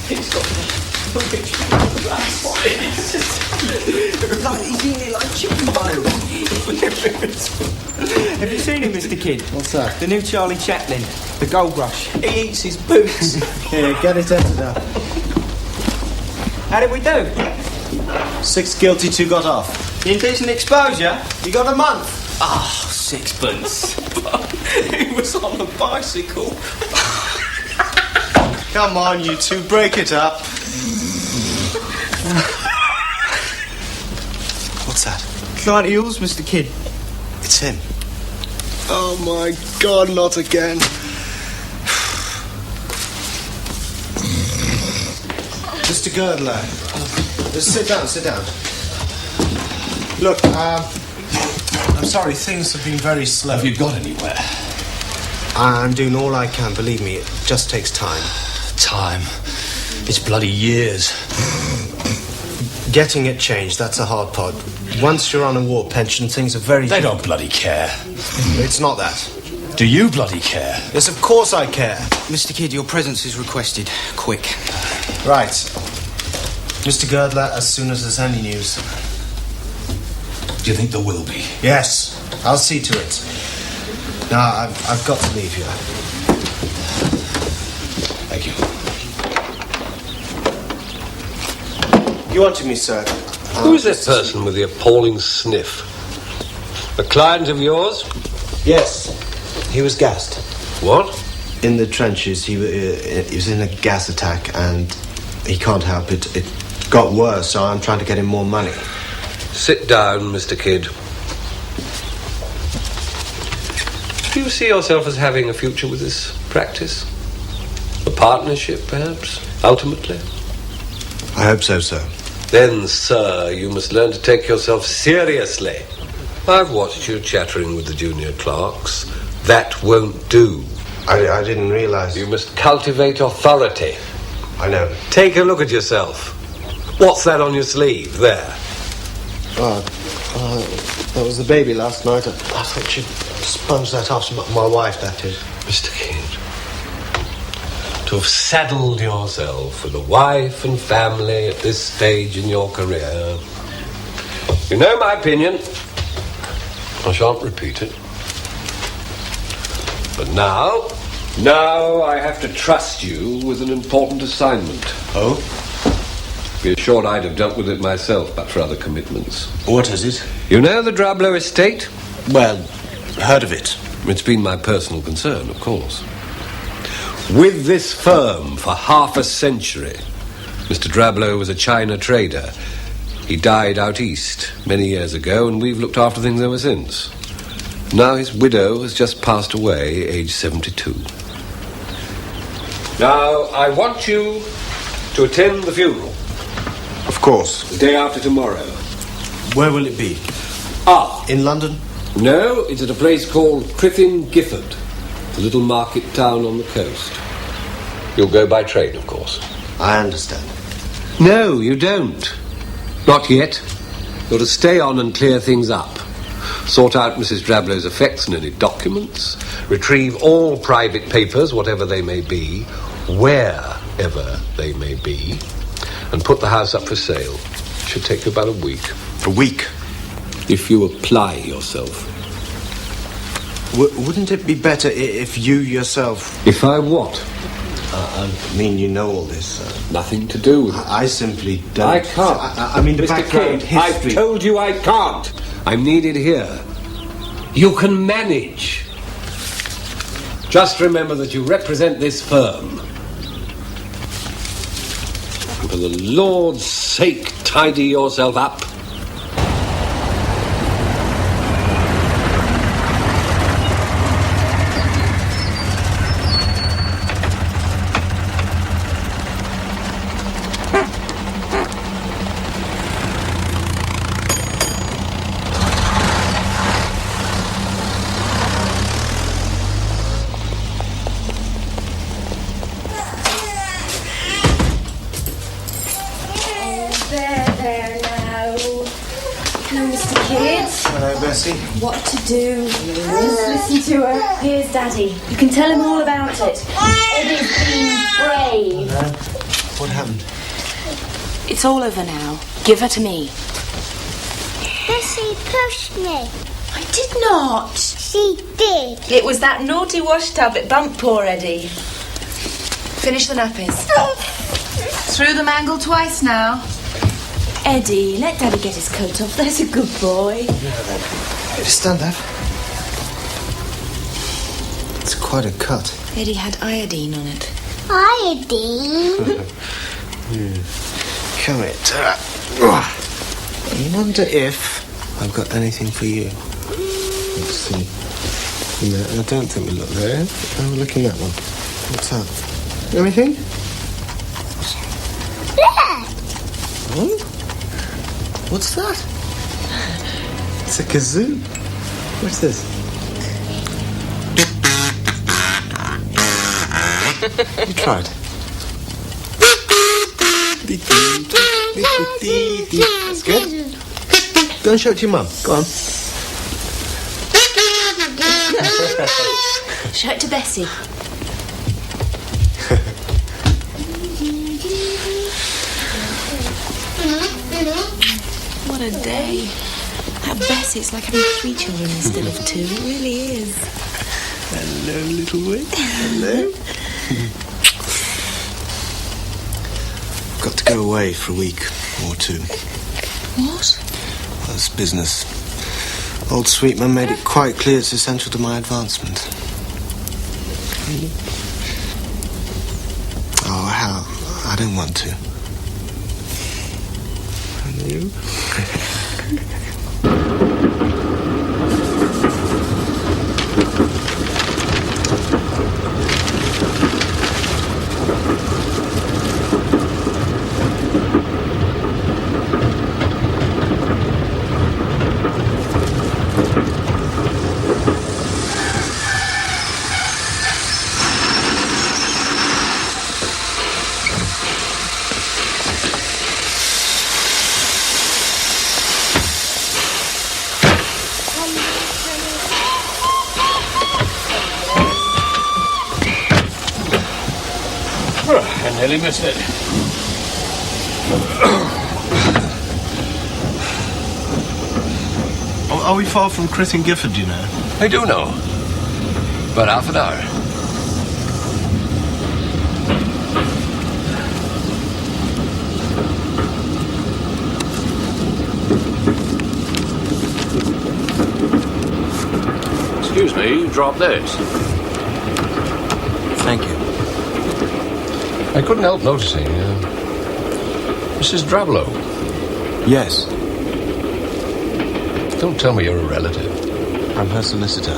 He's got like, he's eating it like chicken bones. Have you seen him, Mr. Kidd? What's that? The new Charlie Chaplin, the Gold Rush. He eats his boots. Here, get it entered up. How did we do? 6 guilty, 2 got off. Indecent exposure? You got a month. Ah, 6pence. He was on a bicycle. Come on, you two, break it up. What's that? Client of yours, Mr. Kidd. It's him. Oh my God, not again. Mr. Girdler. Sit down. Look, I'm sorry, things have been very slow. Have you got anywhere? I'm doing all I can, believe me, it just takes time. Time? It's bloody years. Getting it changed, that's a hard part. Once you're on a war pension, things are very... They don't bloody care. It's not that. Do you bloody care? Yes, of course I care. Mr. Kidd, your presence is requested. Quick. Right. Mr. Girdler, as soon as there's any news. Do you think there will be? Yes, I'll see to it. Now, I've got to leave you. Thank you. You wanted me, sir? Who is this person with the appalling sniff? A client of yours? Yes, he was gassed. What? In the trenches, he was in a gas attack, and he can't help it. It got worse, so I'm trying to get him more money. Sit down, Mr. Kidd. Do you see yourself as having a future with this practice? A partnership, perhaps, ultimately? I hope so, sir. Then, sir, you must learn to take yourself seriously. I've watched you chattering with the junior clerks. That won't do. I didn't realise. You must cultivate authority. I know. Take a look at yourself. What's that on your sleeve, there? That was the baby last night. I thought she'd sponge that off. My wife, that is. Mr. Kidd, to have saddled yourself with a wife and family at this stage in your career. You know my opinion. I shan't repeat it. But now I have to trust you with an important assignment. Oh? Be assured I'd have dealt with it myself, but for other commitments. What is it? You know the Drablow estate? Well, heard of it. It's been my personal concern, of course. With this firm for half a century, Mr. Drablow was a China trader. He died out east many years ago, and we've looked after things ever since. Now his widow has just passed away, aged 72. Now, I want you to attend the funeral. Of course. The day after tomorrow. Where will it be? In London? No, it's at a place called Criffin Gifford, a little market town on the coast. You'll go by train, of course. I understand. No, you don't. Not yet. You're to stay on and clear things up. Sort out Mrs. Drablow's effects and any documents. Retrieve all private papers, whatever they may be, wherever they may be, and put the house up for sale. It should take you about a week. A week? If you apply yourself. Wouldn't it be better if you yourself... If I what? I mean, you know all this. Nothing to do with it. I simply don't... I can't. I mean, the Mr. background Kidd, history... I've told you I can't. I'm needed here. You can manage. Just remember that you represent this firm. And for the Lord's sake, tidy yourself up. What to do? Just listen to her. Here's Daddy. You can tell him all about it. Eddie's been brave. What happened? It's all over now. Give her to me. Bessie pushed me. I did not. She did. It was that naughty wash tub that bumped poor Eddie. Finish the nappies. Through the mangle twice now. Eddie, let Daddy get his coat off. There's a good boy. Stand up. It's quite a cut. Eddie had iodine on it. Iodine. Come here, Tara. I wonder if I've got anything for you. Let's see. No, I don't think we look there. Oh, look in that one. What's that? Anything? Yeah. Oh? What's that? It's a kazoo. What's this? You tried. That's good. Go and show it to your mum. Go on. Show it to Bessie. What a day. That Bessie, it's like having 3 children instead of 2. It really is. Hello, little boy. Hello. Got to go away for a week or 2. What? That's business. Old Sweetman made it quite clear it's essential to my advancement. Oh, how? I don't want to. And you? I nearly missed it. Are we far from Chris and Gifford, do you know? I do know. About half an hour. Excuse me, you dropped this. Thank you. I couldn't help noticing. Mrs. Drablow. Yes, Don't tell me you're a relative. I'm her solicitor.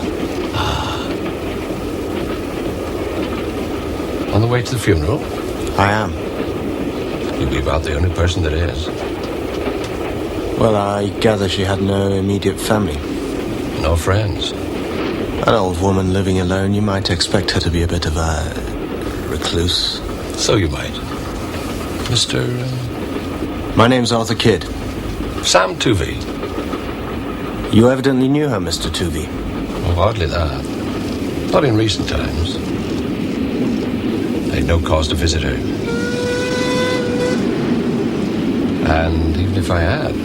On the way to the funeral? I am. You'll be about the only person that is. Well, I gather she had no immediate family. No friends. An old woman living alone, you might expect her to be a bit of a recluse. So you might. Mr. My name's Arthur Kidd. Sam Tuvey. You evidently knew her, Mr. Tuvey. Oh, hardly that. Not in recent times. I had no cause to visit her. And even if I had...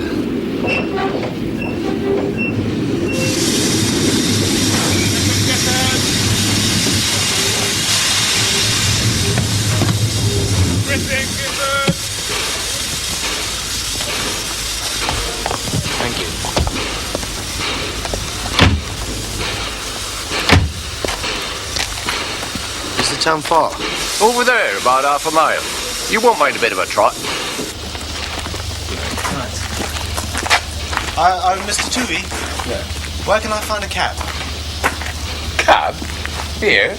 Thank you. Is the town far? Over there, about half a mile. You won't mind a bit of a trot. Mr. Tuvey? Yeah. Where can I find a cab? Cab? Here?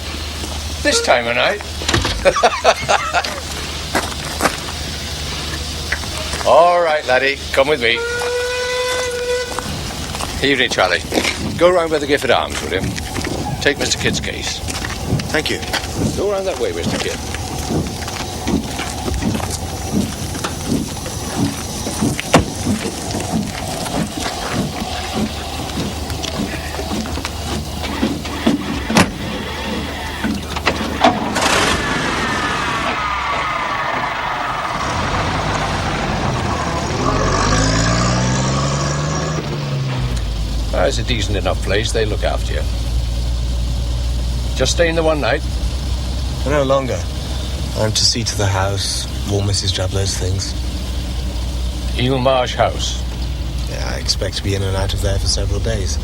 This time of night? All right, laddie. Come with me. Evening, Charlie. Go round by the Gifford Arms, will you? Take Mr. Kidd's case. Thank you. Go round that way, Mr. Kidd. It's a decent enough place. They look after you. Just staying there one night? No longer. I'm to see to the house, all Mrs. Drablow's things. Eel Marsh House? Yeah, I expect to be in and out of there for several days.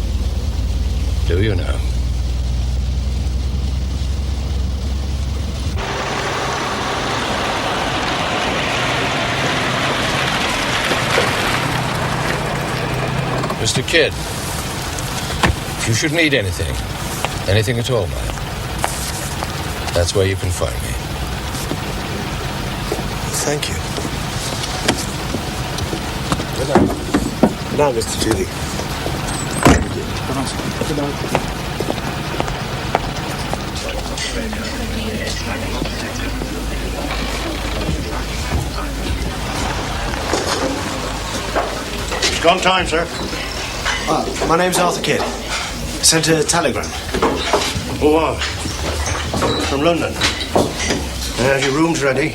Do you now? Mr. Kidd, if you should need anything at all, man, that's where you can find me. Thank you. Good night. Good night, Mr. Julie. Good night. It's gone time, sir. My name's Arthur Kidd. Sent a telegram. Oh, from London. There's your rooms ready.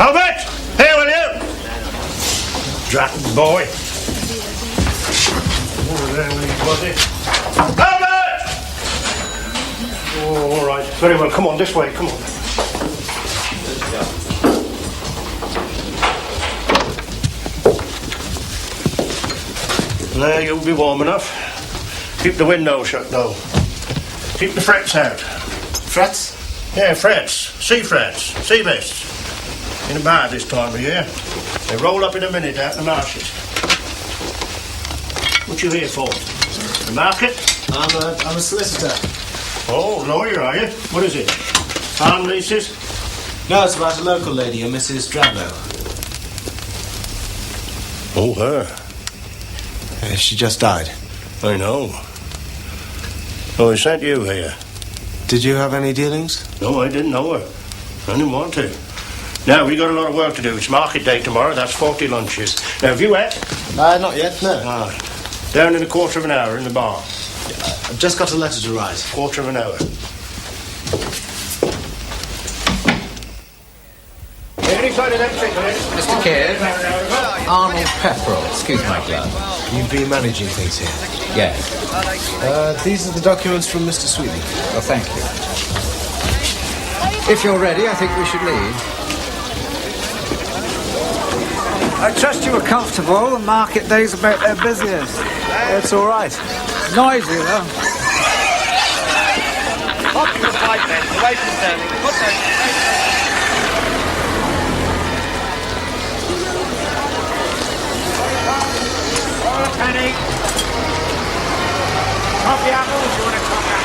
Albert! Here, will you? Drat boy. Oh, there was it. Albert! Oh, all right. Very well. Come on, this way. Come on. There, you'll be warm enough. Keep the window shut, though. Keep the frets out. Frets? Yeah, frets. Sea frets. Sea vests. In a bad this time of year. They roll up in a minute out in the marshes. What you here for? The market? I'm a solicitor. Oh, lawyer, are you? What is it? Farm leases? No, it's about a local lady, a Mrs. Drablow. Oh, her. She just died. I know. Oh, he sent you here. Did you have any dealings? No, I didn't know her. I didn't want to. Now, we got a lot of work to do. It's market day tomorrow. That's 40 lunches. Now, have you ate? Not yet, no. Down in a quarter of an hour in the bar. I've just got a letter to write. Quarter of an hour. Anybody them cigarettes? Mr. Kidd, Arnold Pepperell. Excuse my glove. You've been managing things here. Yes. These are the documents from Mr. Sweeting. Well, thank you. If you're ready, I think we should leave. I trust you were comfortable. The market days are about their busiest. It's all right. Noisy, though. Up to the 5 men, away from Sterling. Put those. Penny. Coffee apples, you want a coffee apple?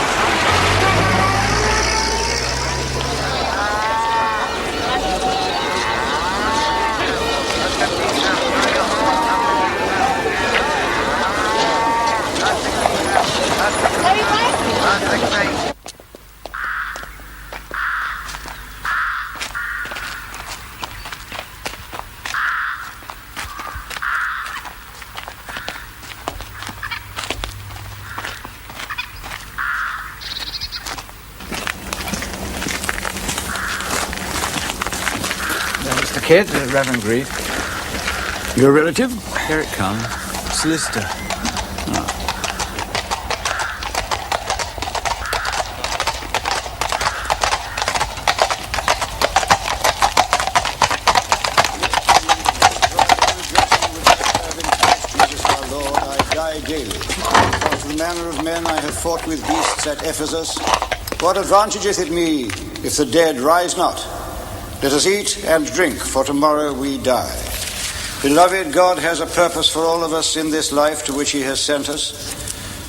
Mr. Kidd, Reverend Grief. Your relative? Here it comes. Solicitor. Manner of men I have fought with beasts at Ephesus. What advantageth it me if the dead rise not? Let us eat and drink, for tomorrow we die. Beloved, God has a purpose for all of us in this life to which he has sent us.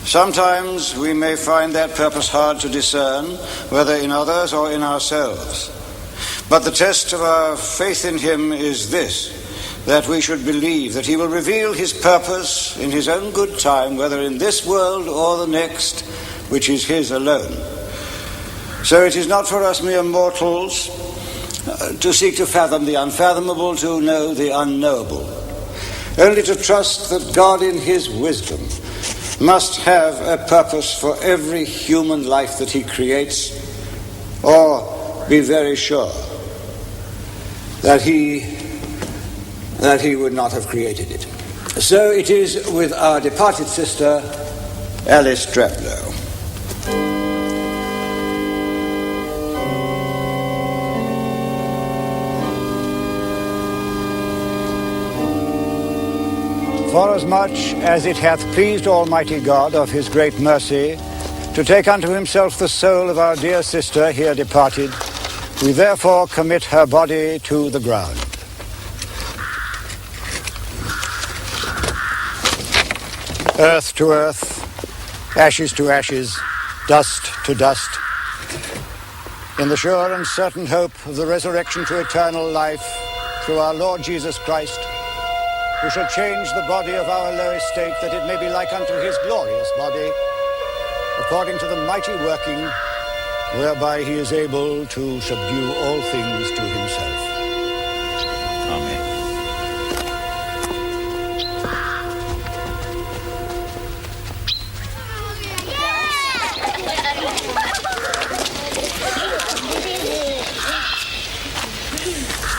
Sometimes we may find that purpose hard to discern, whether in others or in ourselves. But the test of our faith in him is this, that we should believe that he will reveal his purpose in his own good time, whether in this world or the next, which is his alone. So it is not for us mere mortals to seek to fathom the unfathomable, to know the unknowable. Only to trust that God in his wisdom must have a purpose for every human life that he creates, or be very sure that he would not have created it. So it is with our departed sister, Alice Drablow. Forasmuch as it hath pleased Almighty God of his great mercy to take unto himself the soul of our dear sister here departed, we therefore commit her body to the ground. Earth to earth, ashes to ashes, dust to dust, in the sure and certain hope of the resurrection to eternal life through our Lord Jesus Christ, who shall change the body of our low estate, that it may be like unto his glorious body, according to the mighty working whereby he is able to subdue all things to himself. Amen.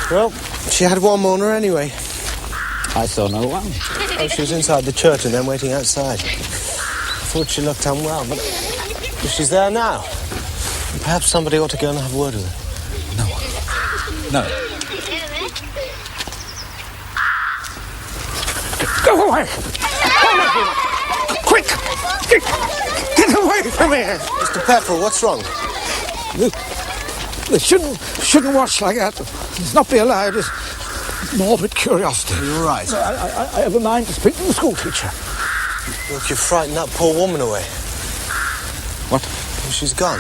Well, she had one mourner anyway. I saw no one. Oh, she was inside the church and then waiting outside. I thought she looked unwell, but if she's there now, perhaps somebody ought to go and have a word with her. No. Go away! Quick! Get away from here! Mr. Pepperell, what's wrong? They shouldn't watch like that. It's not be allowed. It's morbid curiosity. You're right. I have a mind to speak to the school teacher. Look, you frightened that poor woman away. What? Well, she's gone.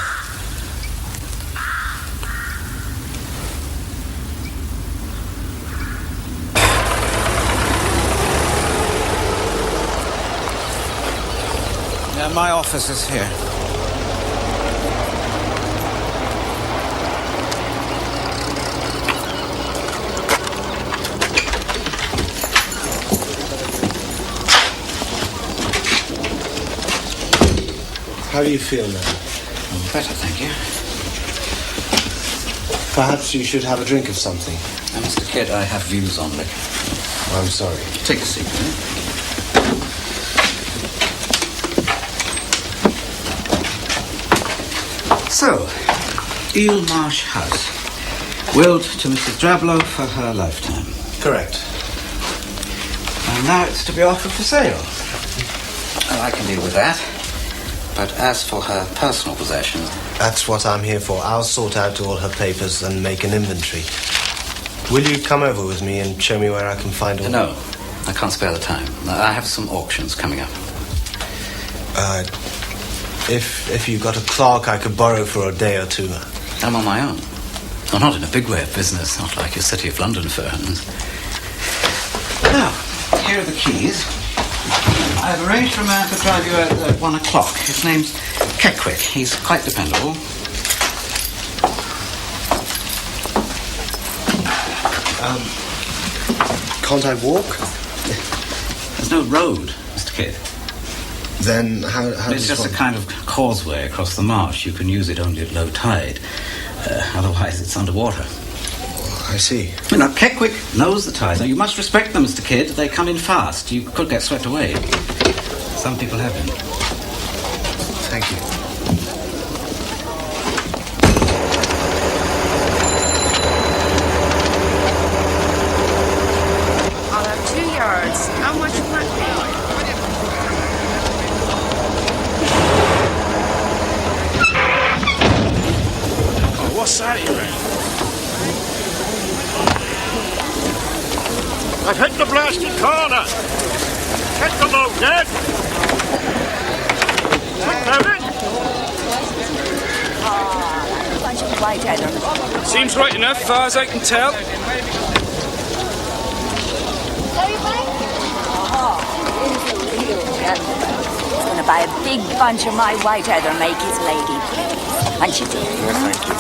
Yeah, my office is here. How do you feel now? Better, thank you. Perhaps you should have a drink of something. Now, Mr. Kidd, I have views on liquor. I'm sorry. Take a seat. So, Eel Marsh House. Willed to Mrs. Drablow for her lifetime. Correct. And now it's to be offered for sale. Well, I can deal with that. But as for her personal possessions... That's what I'm here for. I'll sort out all her papers and make an inventory. Will you come over with me and show me where I can find all... No, I can't spare the time. I have some auctions coming up. If you've got a clerk I could borrow for a day or two. I'm on my own. Well, not in a big way of business, not like your City of London firms. Now, here are the keys. I've arranged for a man to drive you at 1 o'clock. His name's Keckwick. He's quite dependable. Can't I walk? There's no road, Mr. Kidd. Then how It's just a kind of causeway across the marsh. You can use it only at low tide. Otherwise, it's underwater. I see. Now, Keckwick knows the tides. Now, you must respect them, Mr. Kidd. They come in fast. You could get swept away. Some people have been. Thank you. I'll have 2 yards. How much will that be? Oh, what's that you reckon? I've hit the blasted corner. Hit the low, Dad. Quick, David. Bunch of white heather. Seems right enough, far as I can tell. He's going to buy a big bunch of my white heather and make his lady please. Bunch of dear. Thank you.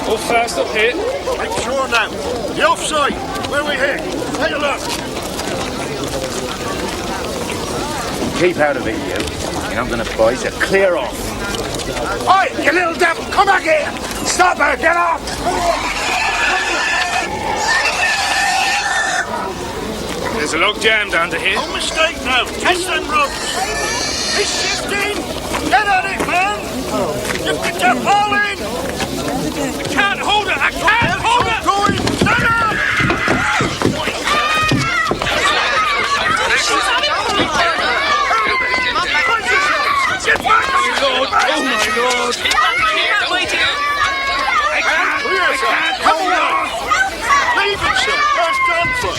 All fast up here. Make sure now. The offside. Where we here? Take a look. Keep out of it, you. You're not going to bite, so clear off. Oi, you little devil, come back here! Stop her, get off! There's a log jammed under here. No mistake now. Catch them ropes. It's shifting. Get on it, man. Lift the tarpaulin. I can't hold it. I can't hold it. Going. Stand up. Get back. Oh, my Lord. I can't hold on. Leave it, sir. First done for.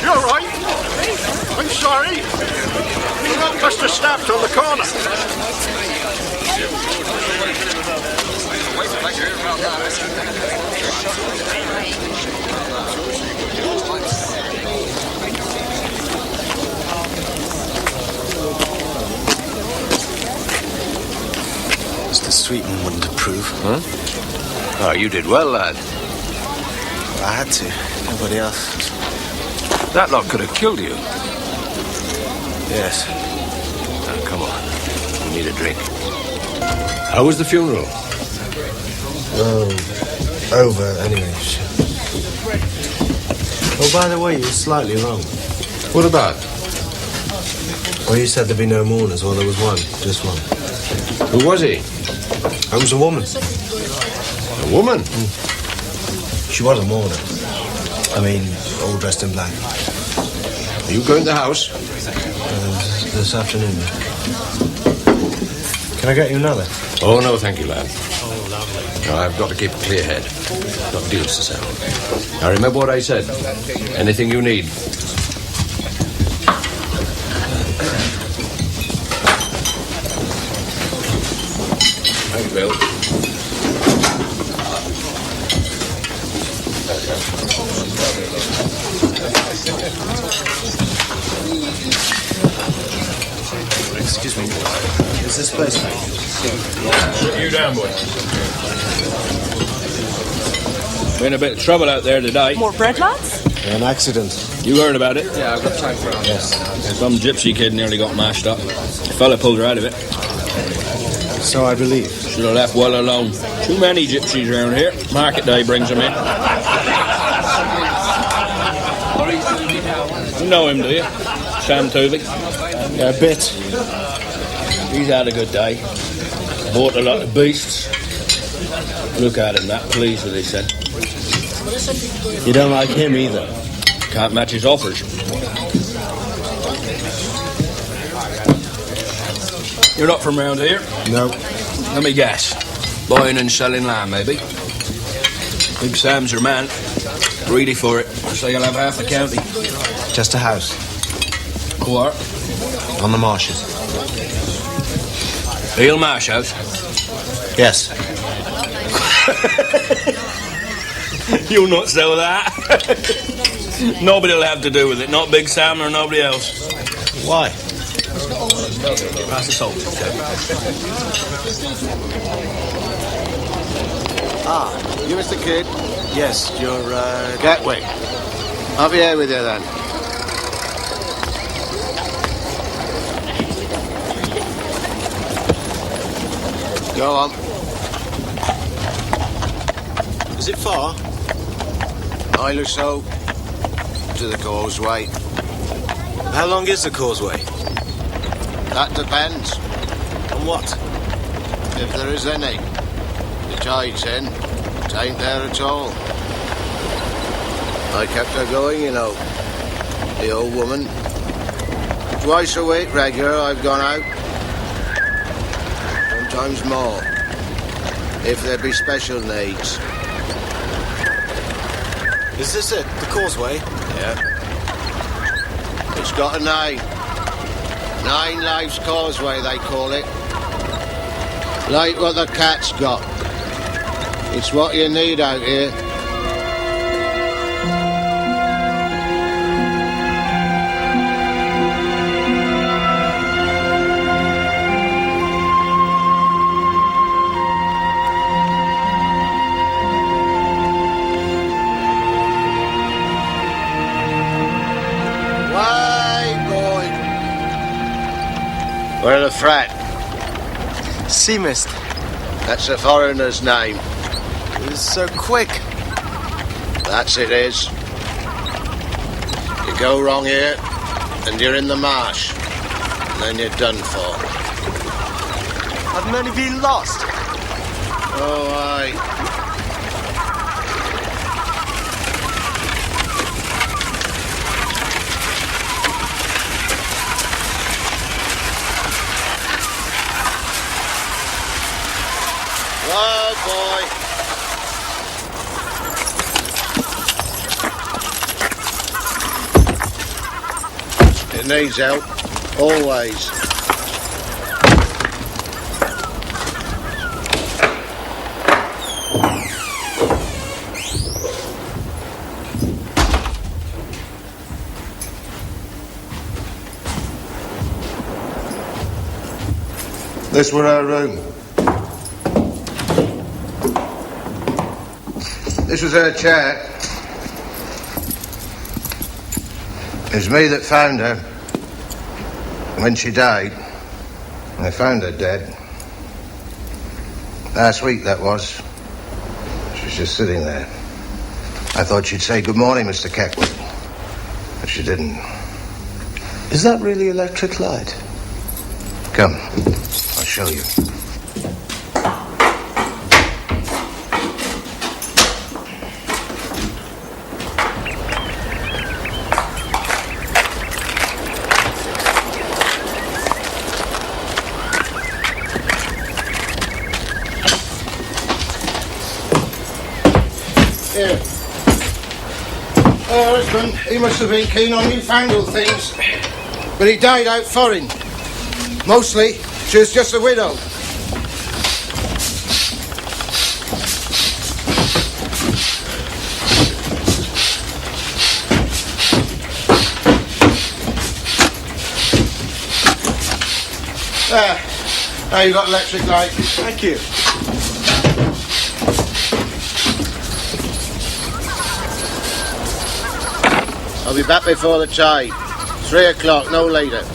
You're right. I'm sorry. Must have snapped on the corner. Mr. Sweetman wouldn't approve. Huh? Oh, you did well, lad. I had to. Nobody else. That lot could have killed you. Yes. Now, come on. We need a drink. How was the funeral? Oh, over anyway. Oh, by the way, you were slightly wrong. What about? Well, you said there'd be no mourners. Well, there was one. Just one. Who was he? It was a woman. A woman? She was a mourner. I mean, all dressed in black. Are you going to the house? This afternoon. Can I get you another? Oh, no, thank you, lad. No, I've got to keep a clear head. Got deals to settle. Now, remember what I said. Anything you need. Thank you, Bill. Excuse me. Is this place mate? Put you down, boy. We're in a bit of trouble out there today. More bread, lads? An accident. You heard about it? Yeah, I've got time for it. Yes. Some gypsy kid nearly got mashed up. A fella pulled her out of it. So I believe. Should have left well alone. Too many gypsies around here. Market day brings them in. You know him, do you? Sam Tovey? Yeah, a bit. He's had a good day. Bought a lot of beasts. Look at him, that pleased with this, then. You don't like him either. Can't match his offers. You're not from round here? No. Let me guess. Buying and selling land, maybe? Big Sam's your man. Greedy for it. So you'll have half the county. Just a house. What? On the marshes. Eel Marsh House? Yes. You'll not sell that. Nobody'll have to do with it. Not Big Sam or nobody else. Why? Pass the salt. Ah, you Mr. Kidd? Yes, you're, Gatwick. I'll be here with you then. Go on. Is it far? Mile or so to the causeway. How long is the causeway? That depends. On what? If there is any. The tide's in. It ain't there at all. I kept her going, you know. The old woman. Twice a week, regular, I've gone out. Sometimes more. If there be special needs. Is this it? The causeway? Yeah. It's got a name. 9 Lives Causeway, they call it. Like what the cat's got. It's what you need out here. Where the frat? Sea mist. That's a foreigner's name. It was so quick. That's it is. You go wrong here, and you're in the marsh. And then you're done for. I've nearly been lost. Oh, aye. Oh, boy. It needs help. Always. This were our room. This was her chair. It was me that found her. When she died, I found her dead. Last week, that was. She was just sitting there. I thought she'd say, "Good morning, Mr. Keckwood." But she didn't. Is that really electric light? Come, I'll show you. Here. Her husband, he must have been keen on newfangled things. But he died out foreign. Mostly, she was just a widow. There. Now you've got electric light. Thank you. I'll be back before the tide. 3 o'clock, no later.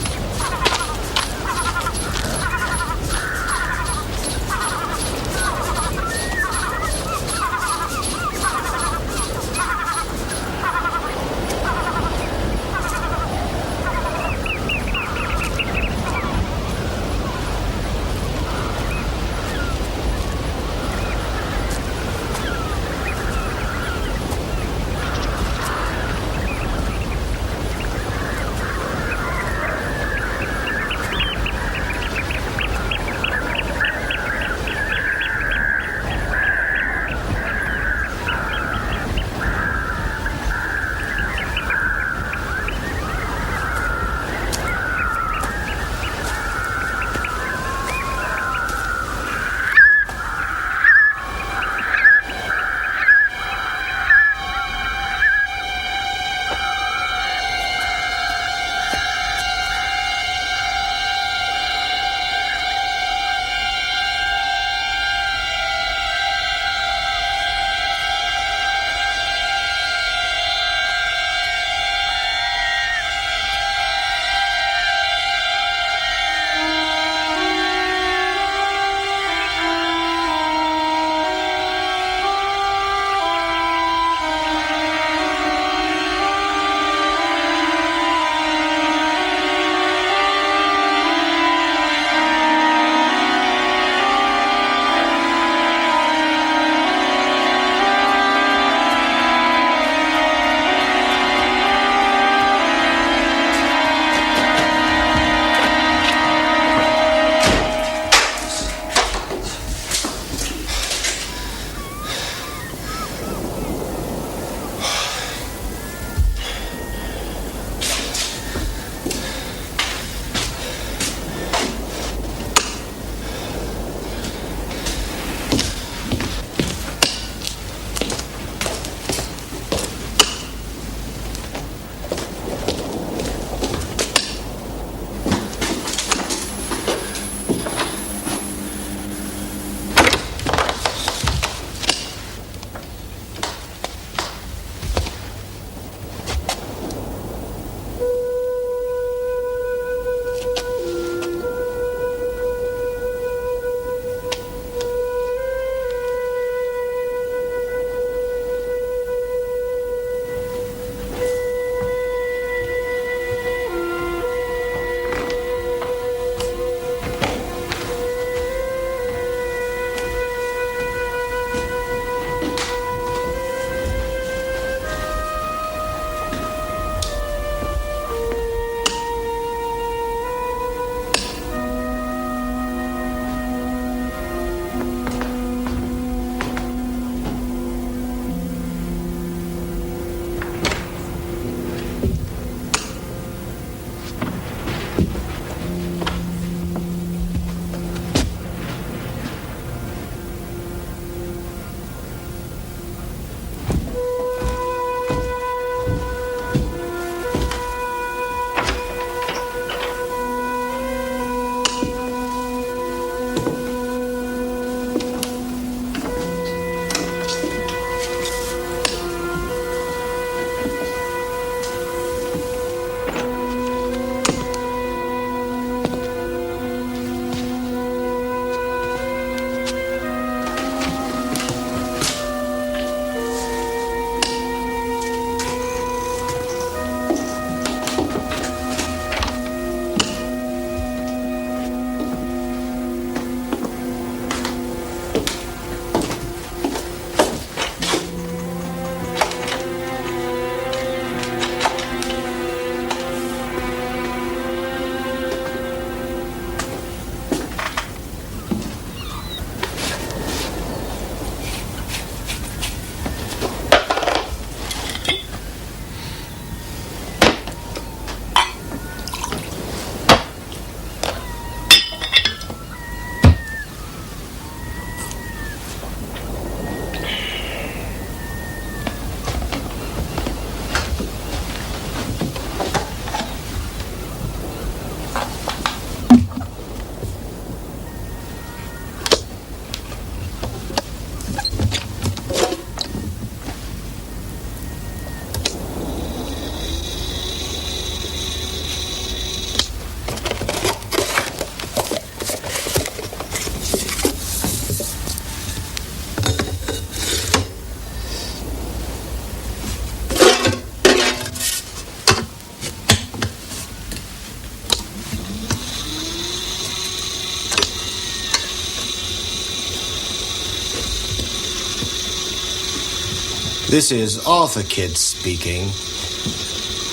This is Arthur Kidd speaking.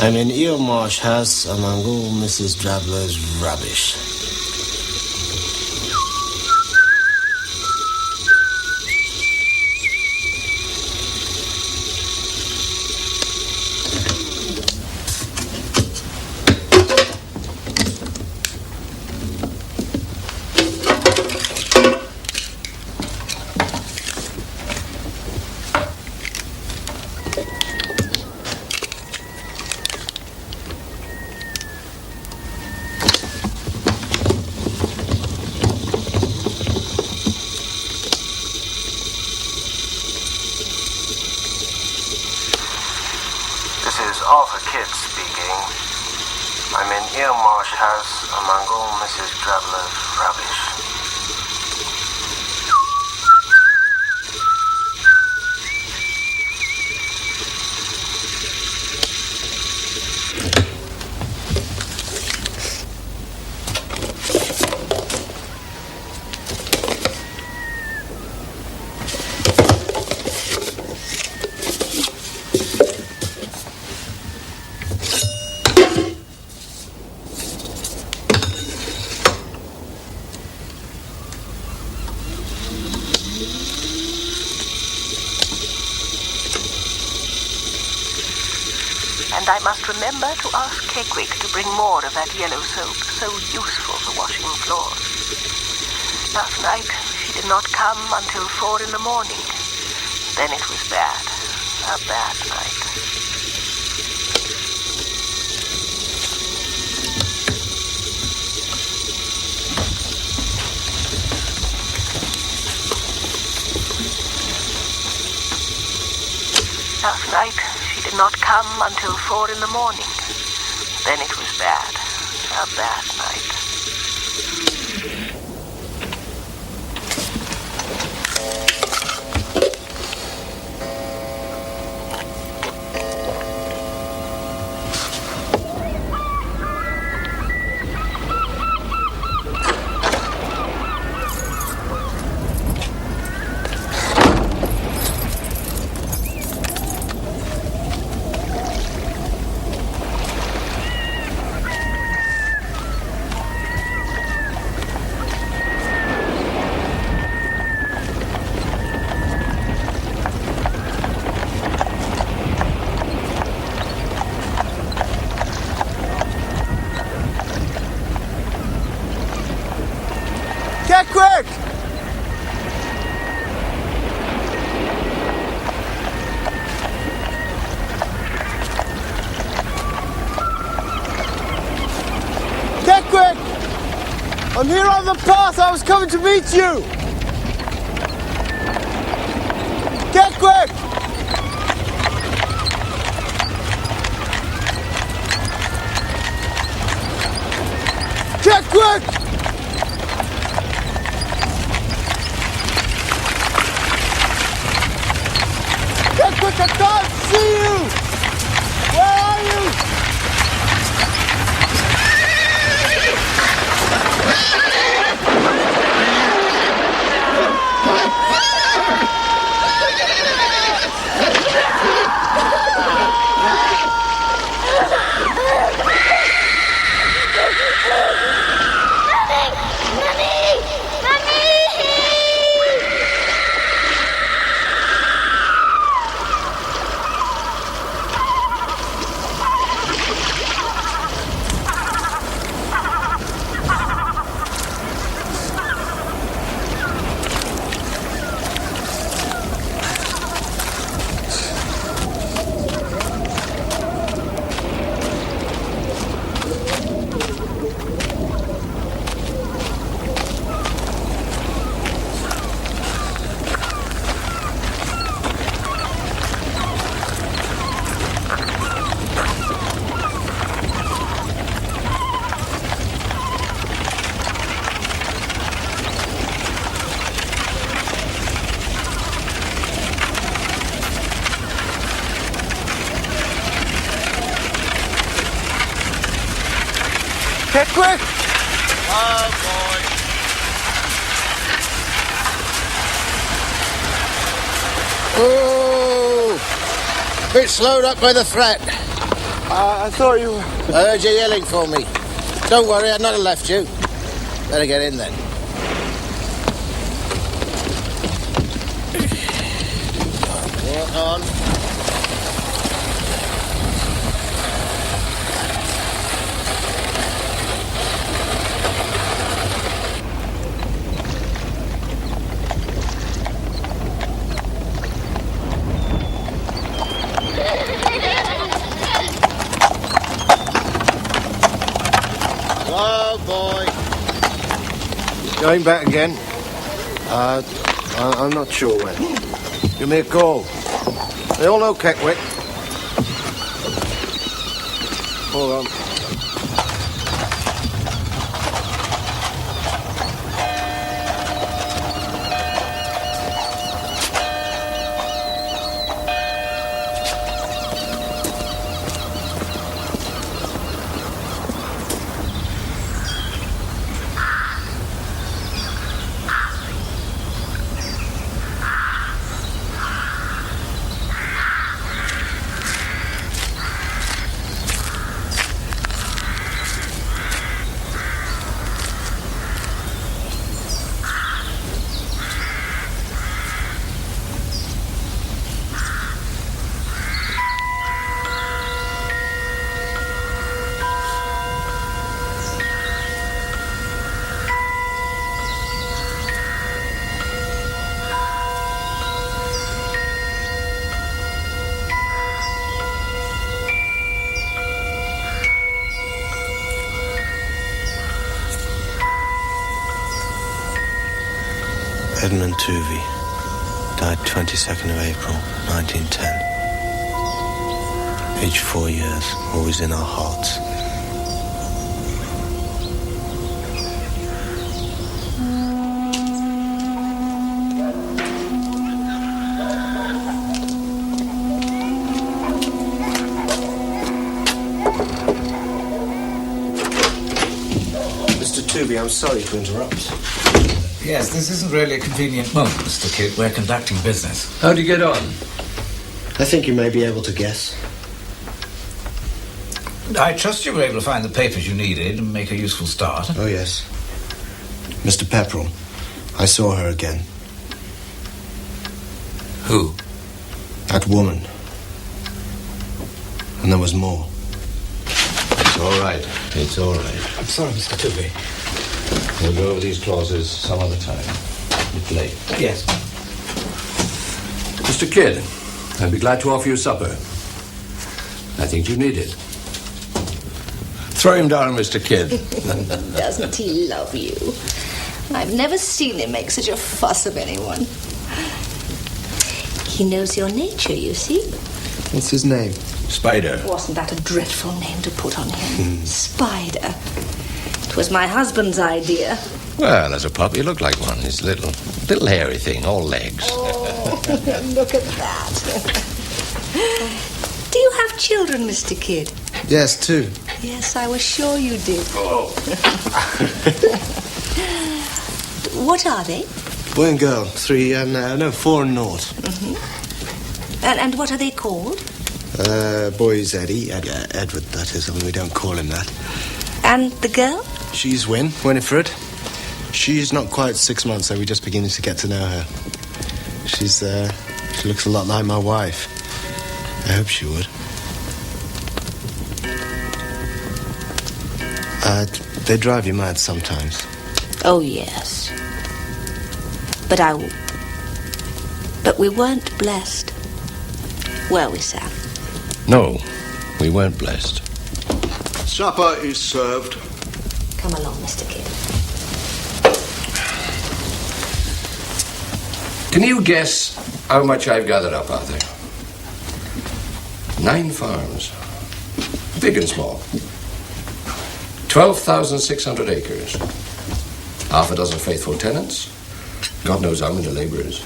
I'm in Eelmarsh House among all Mrs. Drabler's rubbish. And I must remember to ask Keckwick to bring more of that yellow soap, so useful for washing floors. Last night, she did not come until 4 in the morning. Then it was bad. A bad night. Last night, she did not come until 4 in the morning. Then it was bad. A bad night. Quick! Get quick! I'm here on the path. I was coming to meet you. Get quick! Get quick! I can't see you! Where are you? Get quick! Oh, boy. Oh! Bit slowed up by the threat. I thought you were... I heard you yelling for me. Don't worry, I'd not have left you. Better get in then. Walk on. Boy. Going back again? I'm not sure when. Give me a call. They all know Keckwick. Hold on. Edmund Tuvey died 22nd of April, 1910. Aged 4 years, always in our hearts. Mr. Tuvey, I'm sorry to interrupt. Yes, this isn't really a convenient moment, Mr. Kidd. We're conducting business. How'd you get on? I think you may be able to guess. I trust you were able to find the papers you needed and make a useful start. Oh, yes. Mr. Pepperell, I saw her again. Who? That woman. And there was more. It's all right. It's all right. I'm sorry, Mr. Tuvey. We'll go over these clauses some other time. It's late. Yes. Mr. Kidd, I'd be glad to offer you supper. I think you need it. Throw him down, Mr. Kidd. Doesn't he love you? I've never seen him make such a fuss of anyone. He knows your nature, you see. What's his name? Spider. Wasn't that a dreadful name to put on him? Spider. It was my husband's idea. Well, as a pup, you look like one. He's a little hairy thing, all legs. Oh, look at that. Do you have children, Mr. Kidd? Yes, 2. Yes, I was sure you did. Oh. What are they? Boy and girl. 3 and... 4 and 0. Mm-hmm. And what are they called? Boy's Eddie. Edward, that is. We don't call him that. And the girl? She's Winifred. She's not quite 6 months, so we're just beginning to get to know her. She looks a lot like my wife. I hope she would. They drive you mad sometimes. Oh, yes. But we weren't blessed. Were we, Sam? No, we weren't blessed. Supper is served. Come along, Mr. Kidd. Can you guess how much I've gathered up, Arthur? 9 farms. Big and small. 12,600 acres. Half a dozen faithful tenants. God knows how many labourers.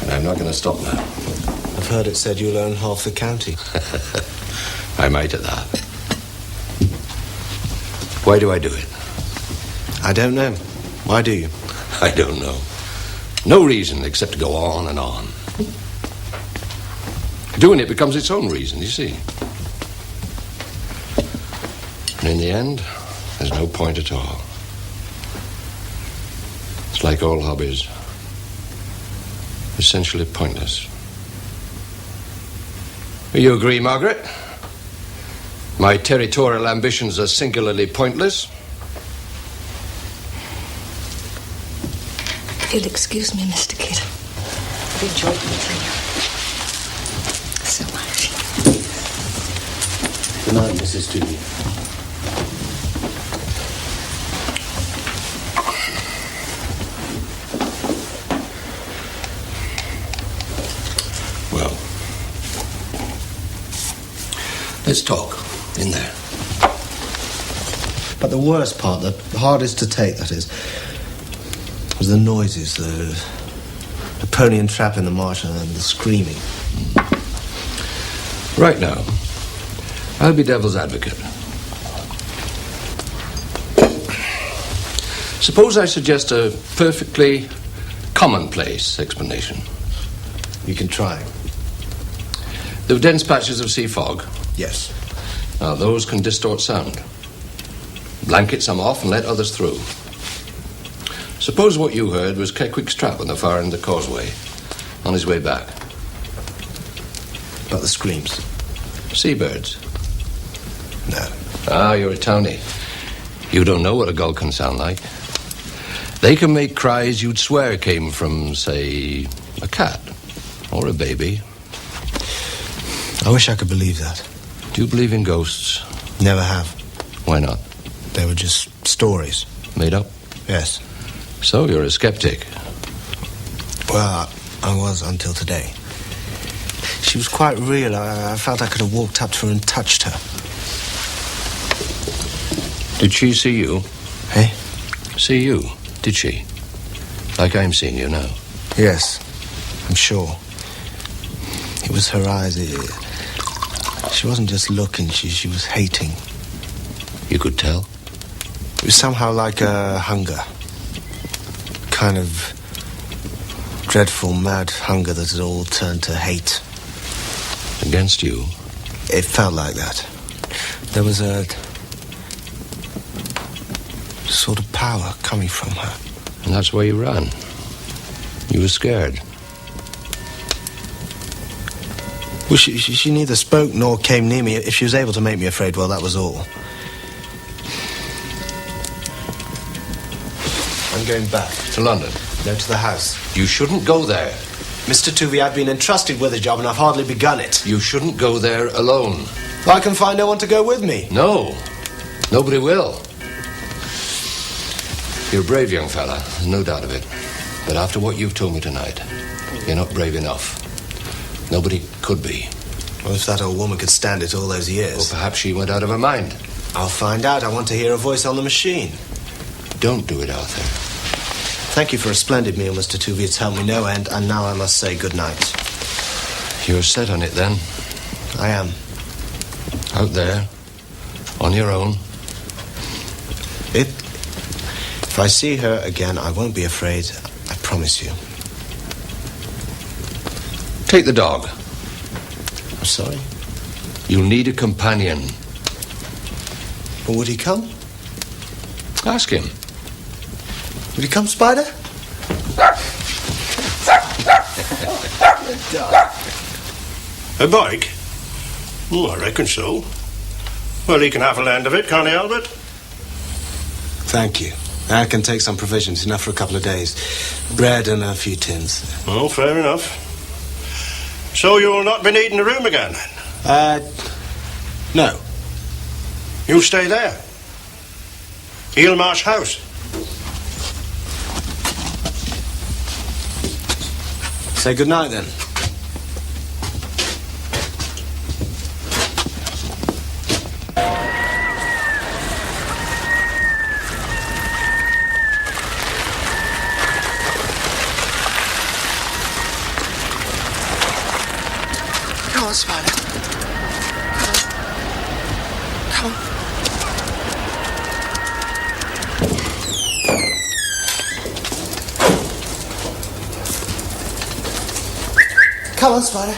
And I'm not going to stop now. I've heard it said you'll own half the county. I might at that. Why do I do it? I don't know. Why do you? I don't know. No reason except to go on and on. Doing it becomes its own reason, you see. And in the end, there's no point at all. It's like all hobbies. Essentially pointless. You agree, Margaret? My territorial ambitions are singularly pointless. You'll excuse me, Mr. Kidd. I've enjoyed meeting you. So much. Good night, Mrs. Toomey. Well, let's talk in there. But the worst part, the hardest to take, that is, was the noises, the pony and trap in the marsh and the screaming. Right now, I'll be devil's advocate. Suppose I suggest a perfectly commonplace explanation. You can try. The dense patches of sea fog. Yes. Now, those can distort sound. Blanket some off and let others through. Suppose what you heard was Keckwick's trap on the far end of the causeway, on his way back. But the screams? Seabirds? No. Ah, you're a townie. You don't know what a gull can sound like. They can make cries you'd swear came from, say, a cat or a baby. I wish I could believe that. Do you believe in ghosts? Never have. Why not? They were just stories. Made up? Yes. So you're a skeptic? Well, I was until today. She was quite real. I felt I could have walked up to her and touched her. Did she see you? Eh? See you, did she? Like I'm seeing you now. Yes, I'm sure. It was her eyes. She wasn't just looking, she was hating. You could tell? It was somehow like a hunger. Kind of dreadful, mad hunger that had all turned to hate. Against you? It felt like that. There was a sort of power coming from her. And that's why you ran. You were scared. Well, she neither spoke nor came near me. If she was able to make me afraid, well, that was all. I'm going back. To London? No, to the house. You shouldn't go there. Mr. Tuvey, I've been entrusted with a job and I've hardly begun it. You shouldn't go there alone. I can find no one to go with me. No. Nobody will. You're a brave young fella, there's no doubt of it. But after what you've told me tonight, you're not brave enough. Nobody could be. Well, if that old woman could stand it all those years. Or perhaps she went out of her mind. I'll find out. I want to hear a voice on the machine. Don't do it, Arthur. Thank you for a splendid meal, Mr. Tuvey. It's helped me no end, and now I must say good night. You're set on it, then? I am. Out there, on your own? If I see her again, I won't be afraid. I promise you. Take the dog. I'm sorry? You'll need a companion. Well, would he come? Ask him. Would he come, Spider? A bike? Oh, I reckon so. Well, he can have a land of it, can't he, Albert? Thank you. I can take some provisions, enough for a couple of days. Bread and a few tins. Oh, fair enough. So you'll not be needing a room again, then? No. You'll stay there? Eelmarsh House? Say good night, then. Come on, Spider. Come on. Come on, Spider.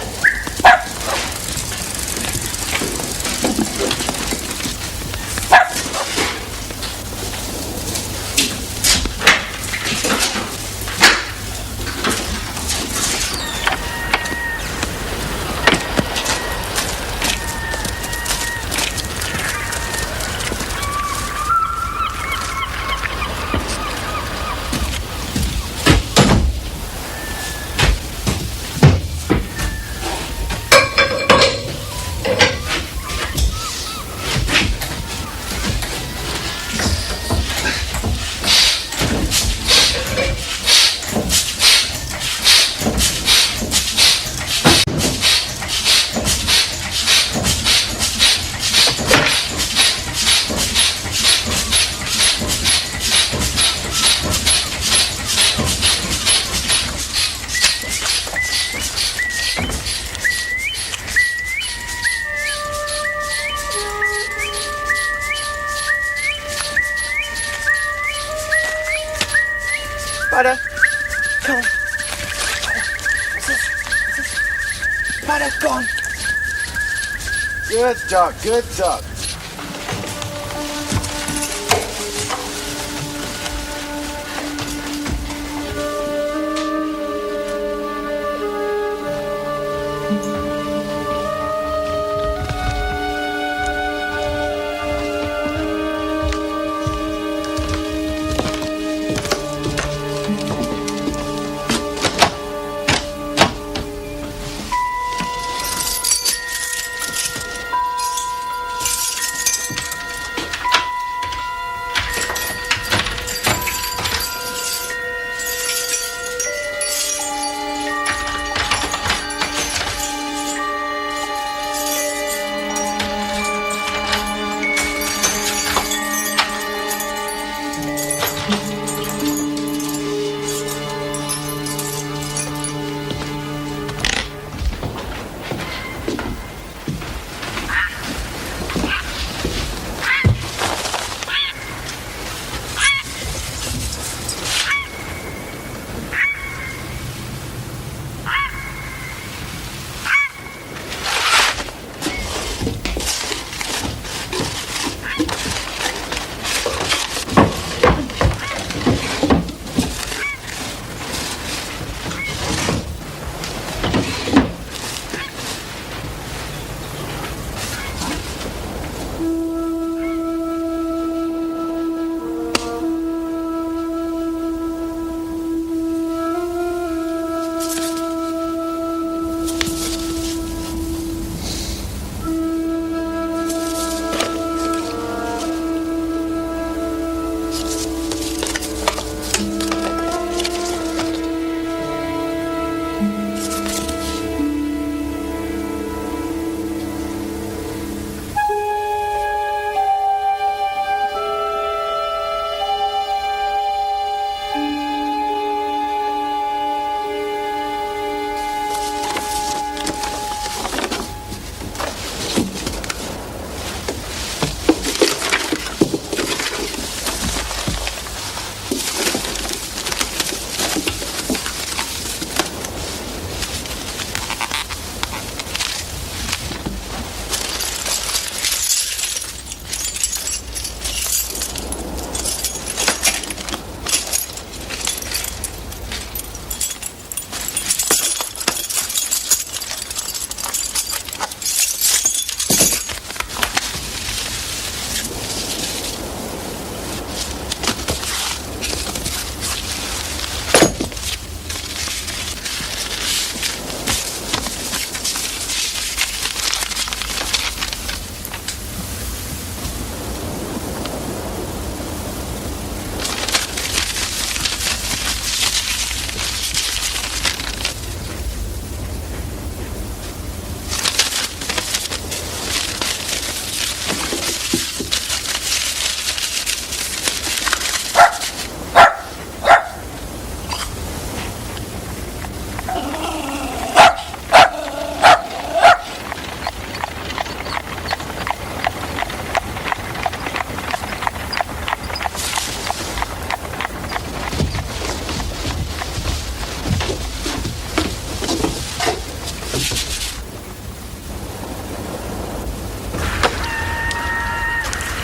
Spider! Come on. Spider, go on. Good dog, good dog.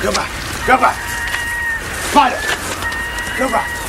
Go back. Go back. Spider. Go back.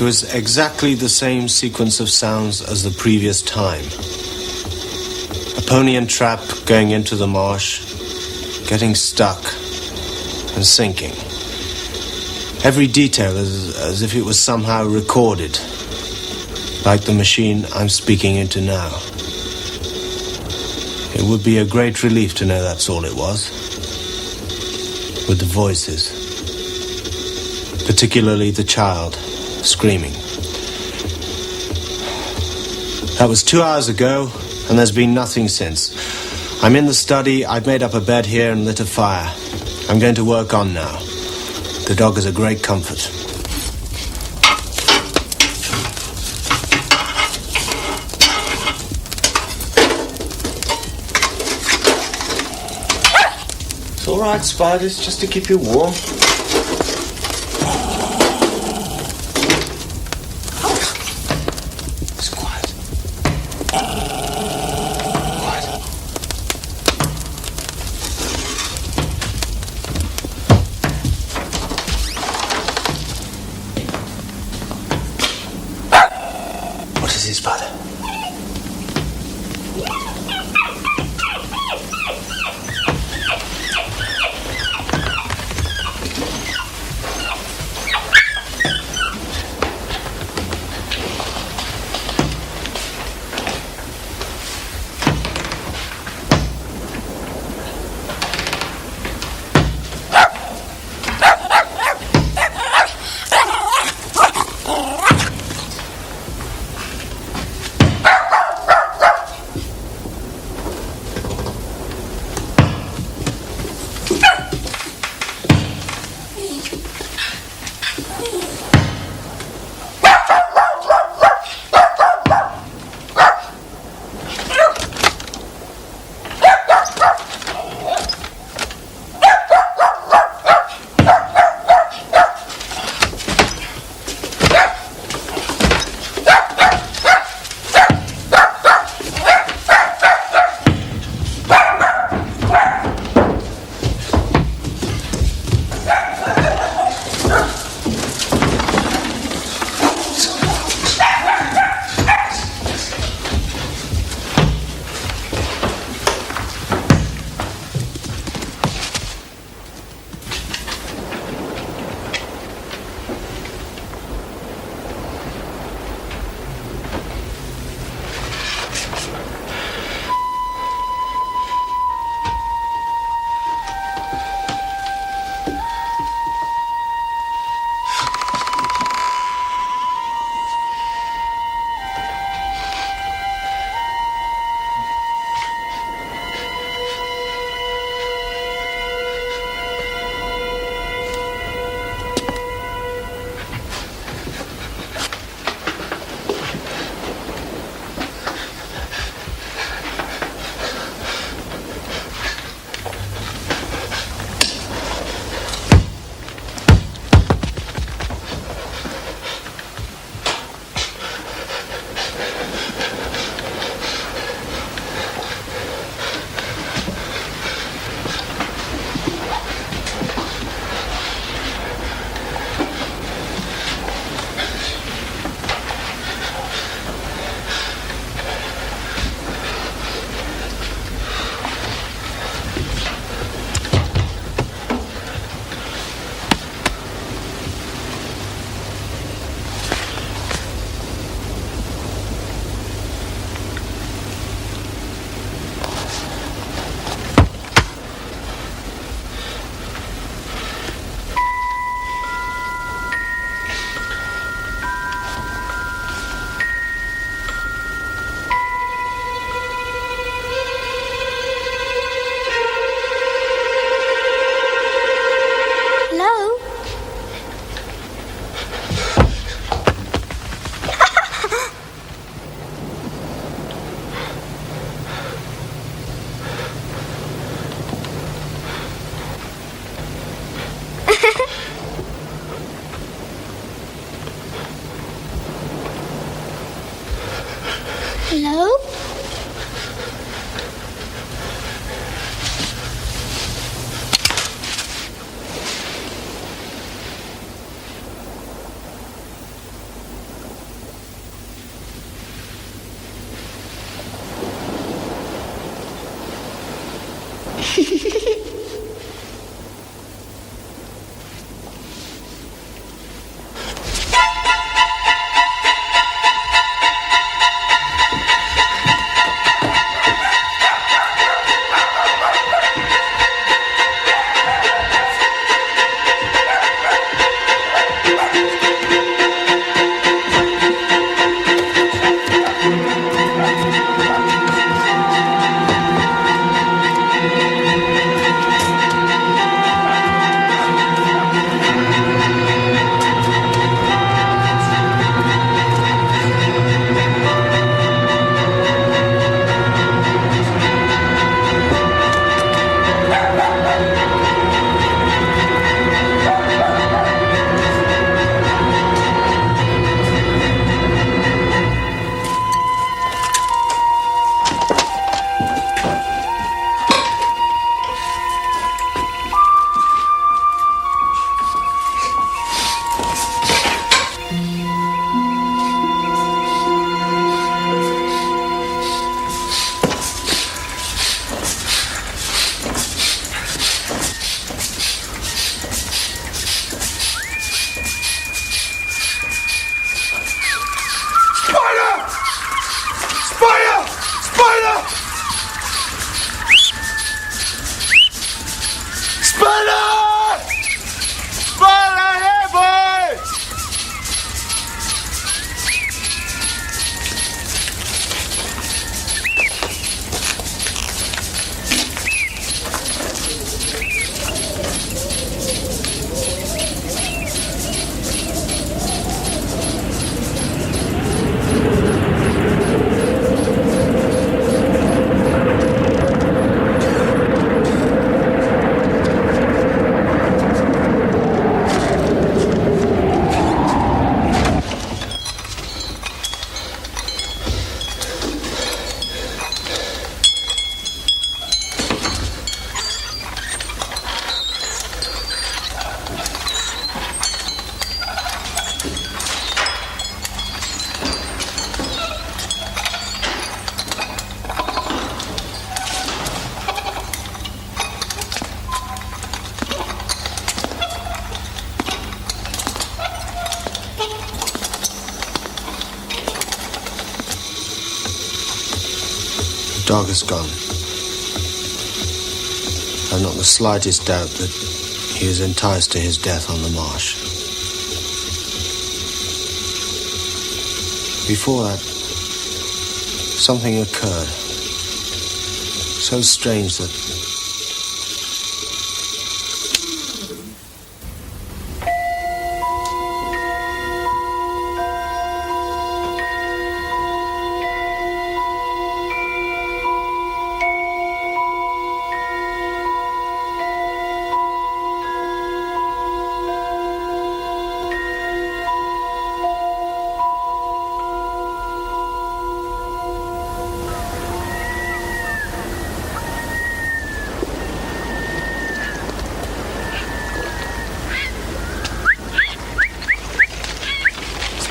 was exactly the same sequence of sounds as the previous time. A pony and trap going into the marsh, getting stuck, and sinking. Every detail as if it was somehow recorded, like the machine I'm speaking into now. It would be a great relief to know that's all it was. With the voices. Particularly the child, screaming. That was 2 hours ago, and there's been nothing since. I'm in the study, I've made up a bed here and lit a fire. I'm going to work on now. The dog is a great comfort. It's all right, Spiders, just to keep you warm. It's quiet. Quiet. What is it, Spider? Hello? dog has gone. I've not the slightest doubt that he was enticed to his death on the marsh. Before that, something occurred. So strange that...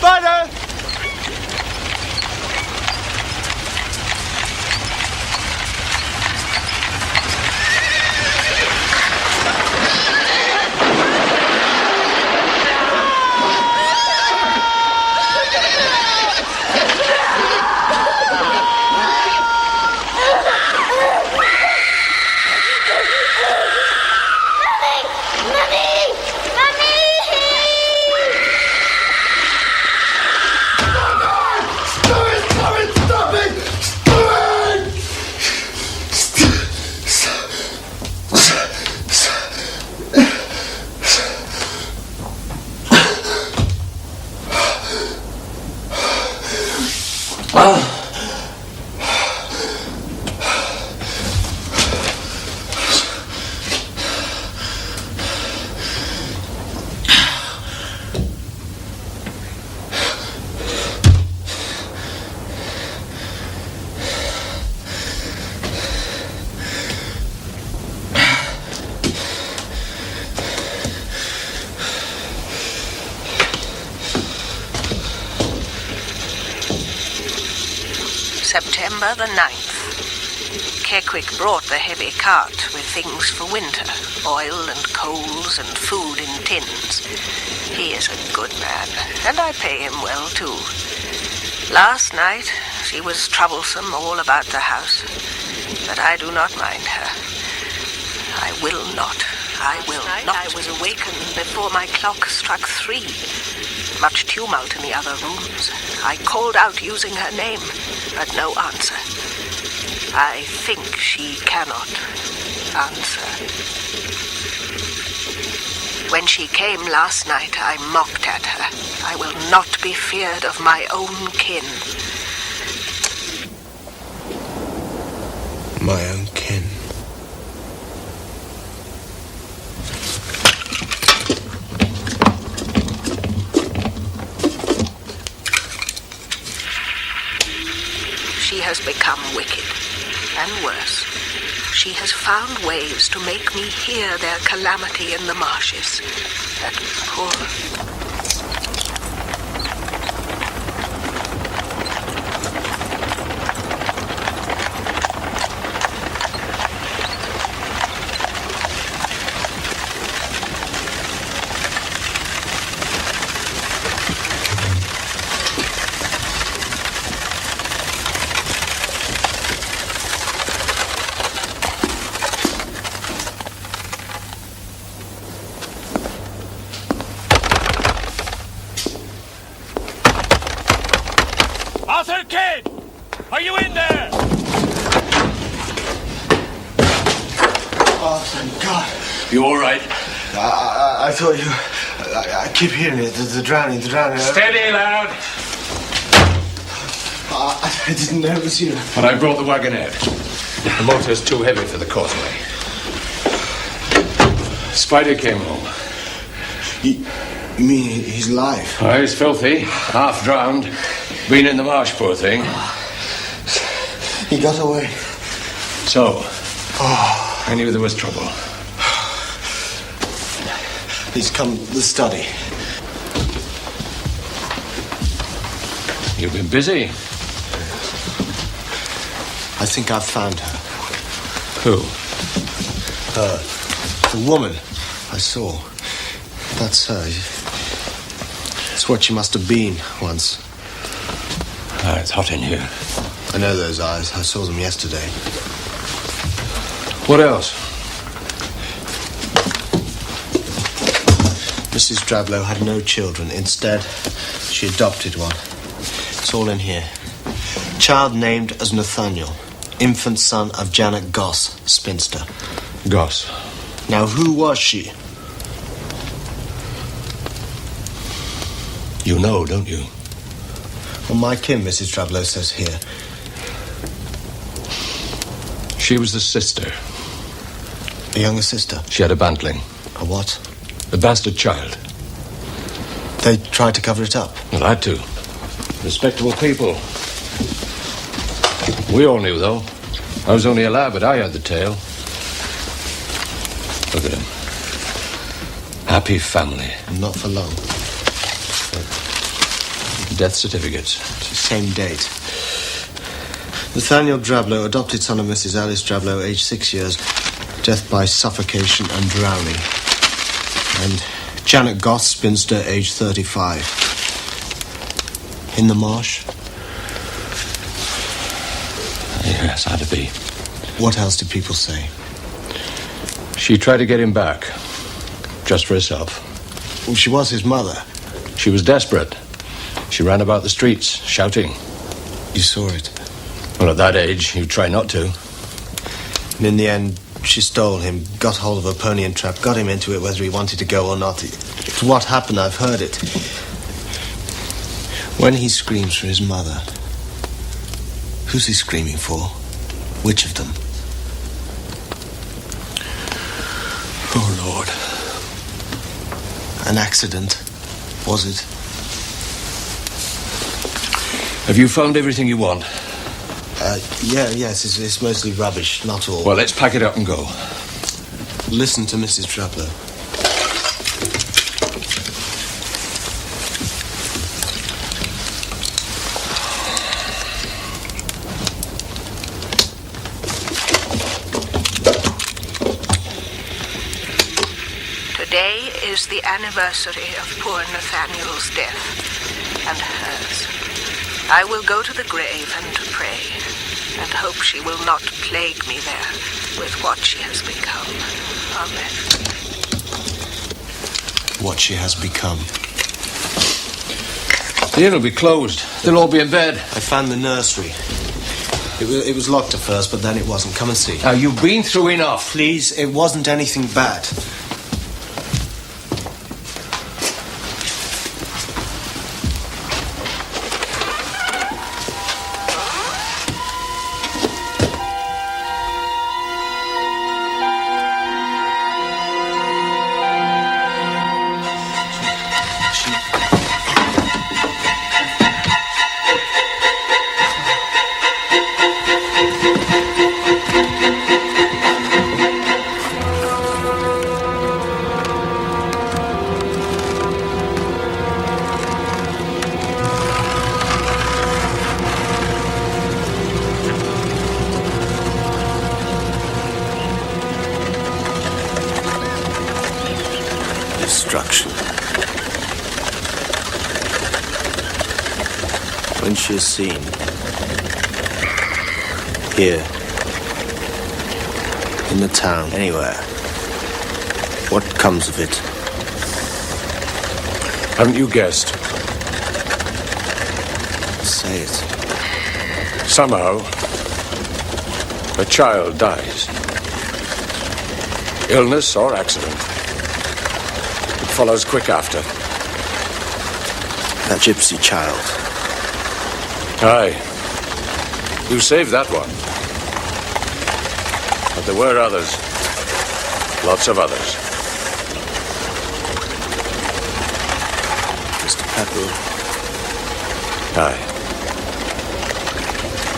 Spider! September the 9th. Kequick brought the heavy cart with things for winter, oil and coals and food in tins. He is a good man, and I pay him well too. Last night she was troublesome all about the house, but I do not mind her. I will not. I was awakened before my clock struck 3. Much tumult in the other rooms. I called out using her name, but no answer. I think she cannot answer. When she came last night, I mocked at her. I will not be feared of my own kin. My own kin. She has become wicked, and worse. She has found ways to make me hear their calamity in the marshes. That poor... You all right? I thought you... I keep hearing it. The drowning. Steady, lad. I didn't know it was you. When I brought the wagon out, the motor's too heavy for the causeway. Spider came home. You mean he's alive? Oh, he's filthy, half drowned. Been in the marsh, poor thing. He got away. So, I knew there was trouble. He's come to the study. You've been busy. I think I've found her. Who? The woman I saw. That's her. It's what she must have been once. It's hot in here. I know those eyes. I saw them yesterday. What else? Mrs. Drablow had no children. Instead, she adopted one. It's all in here. Child named as Nathaniel. Infant son of Janet Goss, spinster. Goss. Now, who was she? You know, don't you? Well, my kin, Mrs. Drablow says here. She was the sister. A younger sister? She had a bantling. A what? A bastard child. They tried to cover it up? Well, had to. Respectable people. We all knew, though. I was only a lad, but I heard the tale. Look at him. Happy family. Not for long. Death certificates. It's the same date. Nathaniel Drablow, adopted son of Mrs. Alice Drablow, aged 6 years. Death by suffocation and drowning. And Janet Goss, spinster, aged 35. In the marsh? Yes, had to be. What else did people say? She tried to get him back. Just for herself. Well, she was his mother. She was desperate. She ran about the streets, shouting. You saw it? Well, at that age, you'd try not to. And in the end, she stole him, got hold of a pony and trap, got him into it whether he wanted to go or not. It's what happened, I've heard it. When he screams for his mother, who's he screaming for? Which of them? Oh, Lord. An accident, was it? Have you found everything you want? Yes, it's mostly rubbish, not all. Well, let's pack it up and go. Listen to Mrs. Drablow. Today is the anniversary of poor Nathaniel's death and hers. I will go to the grave and pray, and hope she will not plague me there with what she has become. Amen. What she has become. The inn will be closed. They'll all be in bed. I found the nursery. It was locked at first, but then it wasn't. Come and see. Now, you've been through enough. Please, it wasn't anything bad. Destruction. When she is seen, here, in the town, anywhere, what comes of it? Haven't you guessed? Say it. Somehow, a child dies. Illness or accident. It follows quick after. That gypsy child. Aye. You saved that one. But there were others. Lots of others. Mr. Pepper. Aye.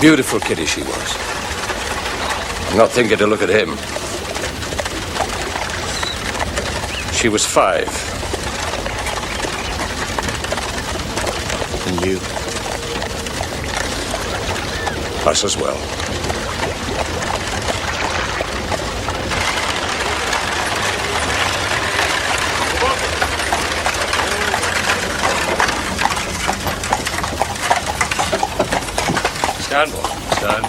Beautiful kiddie she was. I'm not thinking to look at him. She was 5. And you? Us as well. Stand by. time.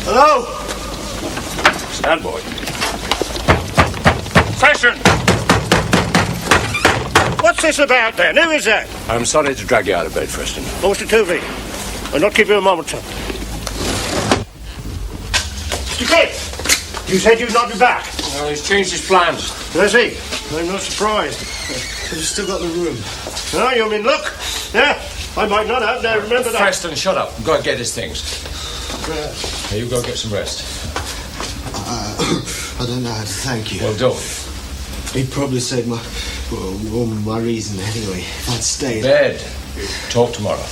Hello? Stand, boy. Session! What's this about, then? Who is that? I'm sorry to drag you out of bed, Preston. What's it to me? I'll not give you a moment, sir. Mr. Kidd, you said you'd not be back. Well, he's changed his plans. Does he? I'm not surprised. You've still got the room. Oh, you mean look? Yeah, I might not have. Now, remember that. Preston, shut up. Go and get his things. Now, you go get some rest. I don't know how to thank you. Well, don't. He'd probably saved my reason anyway if I'd stayed. Bed. Talk tomorrow.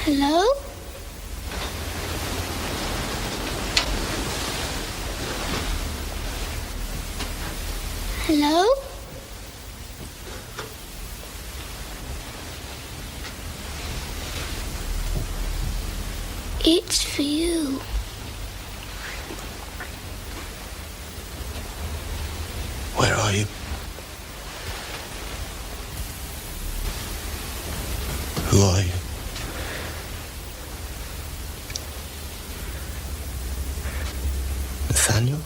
Hello? Hello? It's for you. Where are you? Who are you? Nathaniel?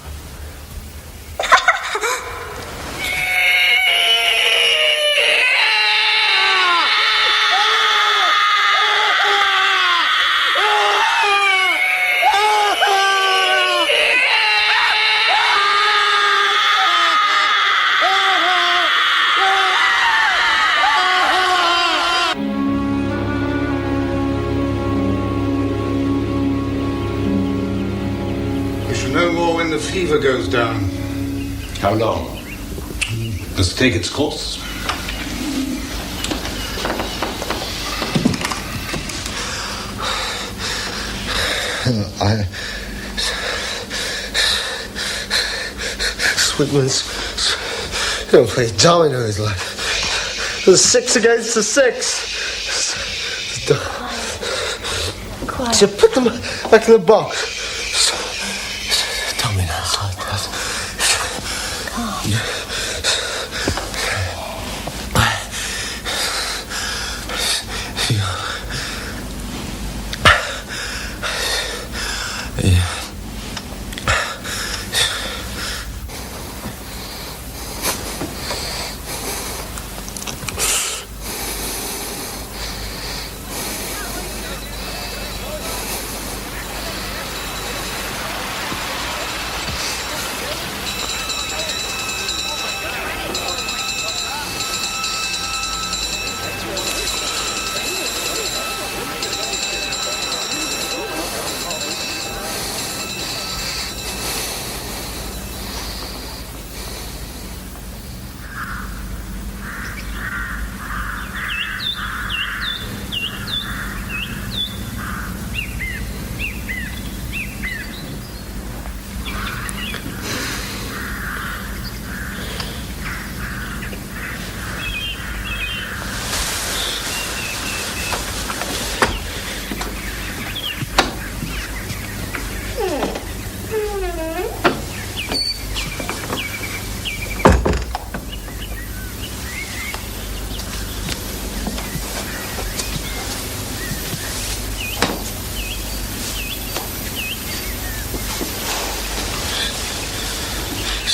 The fever goes down. How long? Let's take its course. Sweetman's play dominoes like the 6 against the 6. Quiet. So put them back in the box.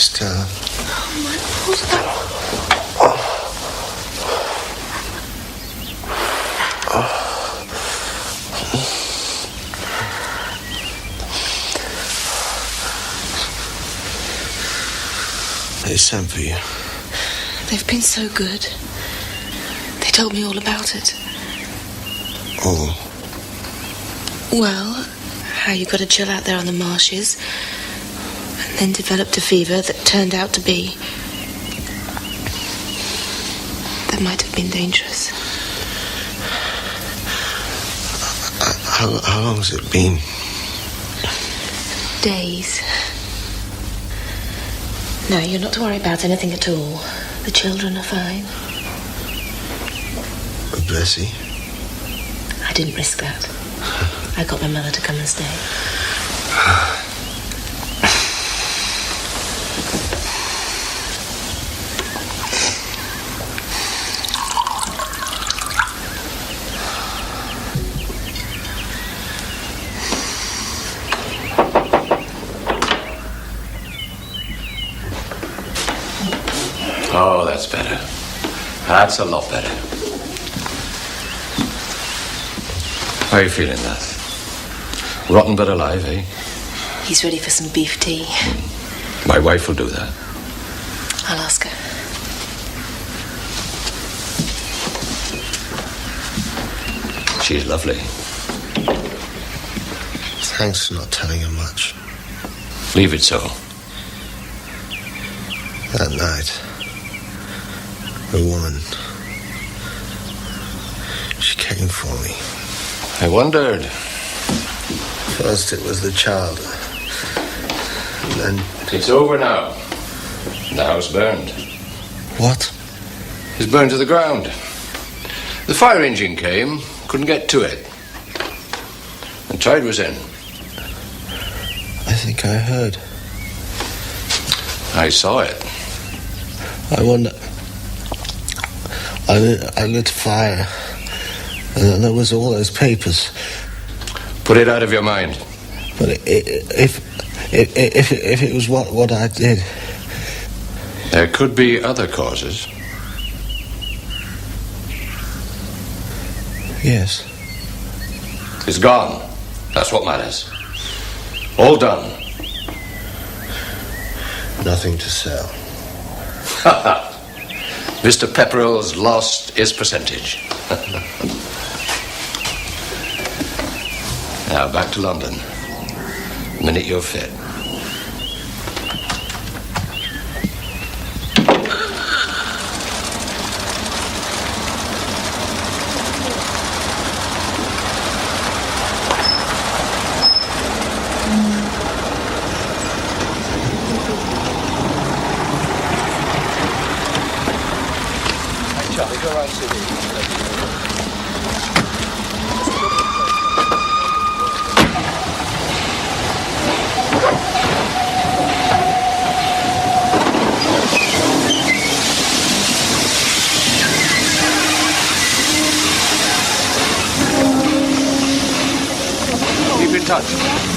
Stella. Oh, my poor Stella. They sent for you. They've been so good. They told me all about it. Oh. Well, how you got to chill out there on the marshes, and then developed a fever that turned out to be... that might have been dangerous. How long has it been? Days. No, you're not to worry about anything at all. The children are fine. Bessie? I didn't risk that. I got my mother to come and stay. Oh, that's better. That's a lot better. How are you feeling, Nath? Rotten but alive, eh? He's ready for some beef tea. My wife will do that. I'll ask her. She's lovely. Thanks for not telling her much. Leave it so. That night, a woman, she came for me. I wondered. First it was the child, and then... It's over now. The house burned. What? It's burned to the ground. The fire engine came, couldn't get to it. The tide was in. I think I heard. I saw it. I wonder... I lit a fire, and then there was all those papers. Put it out of your mind. But if it was what I did... There could be other causes. Yes. It's gone. That's what matters. All done. Nothing to sell. Mr. Pepperell's lost his percentage. Now, back to London. The minute you're fit.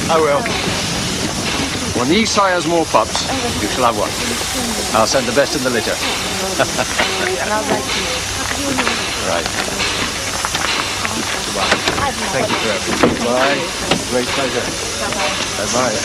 I will. When he sires more pups, you shall have one. I'll send the best in the litter. Right. Thank you for everything. Bye. Great pleasure. Bye-bye.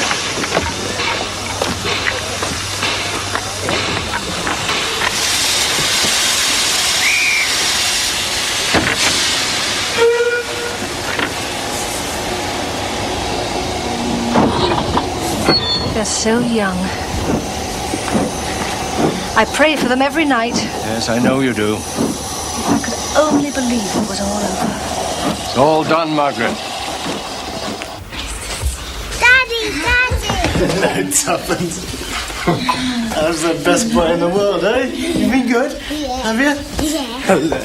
They're so young. I pray for them every night. Yes, I know you do. If I could only believe it was all over. It's all done, Margaret. Daddy! Tuppence. I was the best boy in the world, eh? You been good? Yeah. Have you? Yeah. Hello.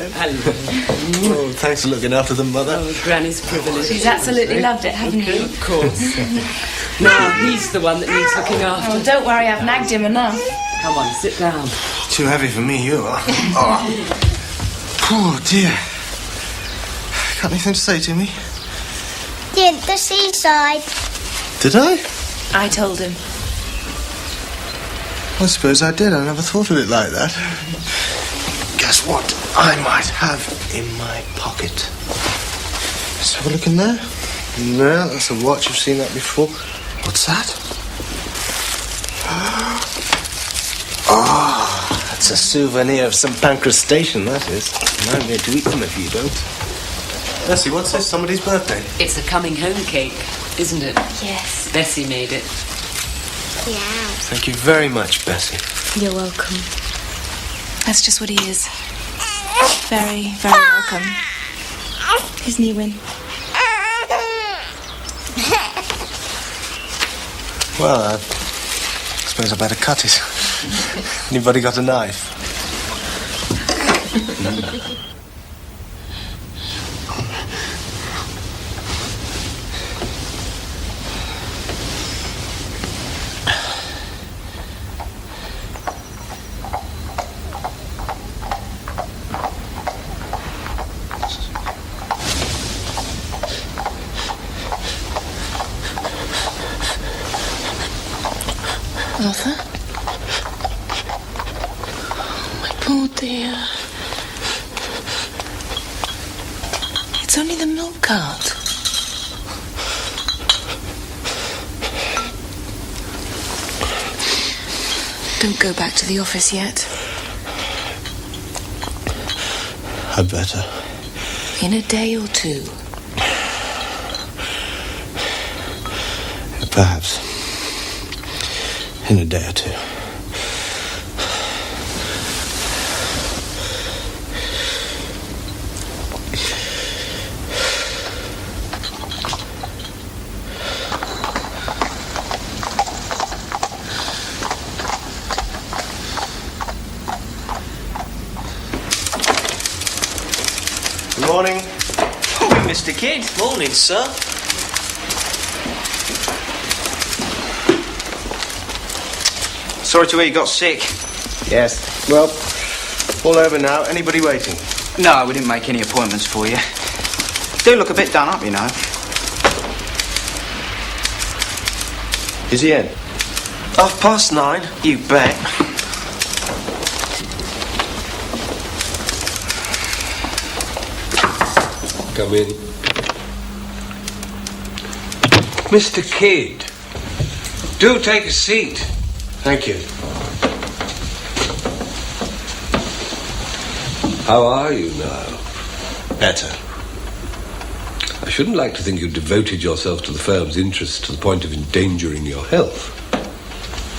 Oh, thanks for looking after them, Mother. Oh, Granny's privilege. She's absolutely loved it, haven't you? Of course. Now he's the one that needs looking after. Oh, don't worry, I've nagged him enough. Come on, sit down. Too heavy for me, you are. Oh, dear. Got anything to say to me? Did the seaside. Did I? I told him. I suppose I did. I never thought of it like that. Guess what I might have in my pocket? Let's have a look in there. No, that's a watch. You've seen that before. What's that? Oh, that's a souvenir of St. Pancras Station, that is. I'm going to eat them if you don't. Bessie, what's this? Somebody's birthday? It's a coming home cake, isn't it? Yes. Bessie made it. Yeah. Thank you very much, Bessie. You're welcome. That's just what he is. Very, very welcome. Isn't he, Win? Well, I suppose I better cut it. Anybody got a knife? Arthur? Oh, my poor dear. It's only the milk cart. Don't go back to the office yet. I'd better. In a day or two. Perhaps. In a day or two. Good morning. Oh, Mr. Kidd. Morning, sir. Sorry to hear you got sick. Yes. Well, all over now. Anybody waiting? No, we didn't make any appointments for you. Do look a bit done up, you know. Is he in? 9:30. You bet. Come in. Mr. Kidd, do take a seat. Thank you. How are you now? Better. I shouldn't like to think you devoted yourself to the firm's interests to the point of endangering your health.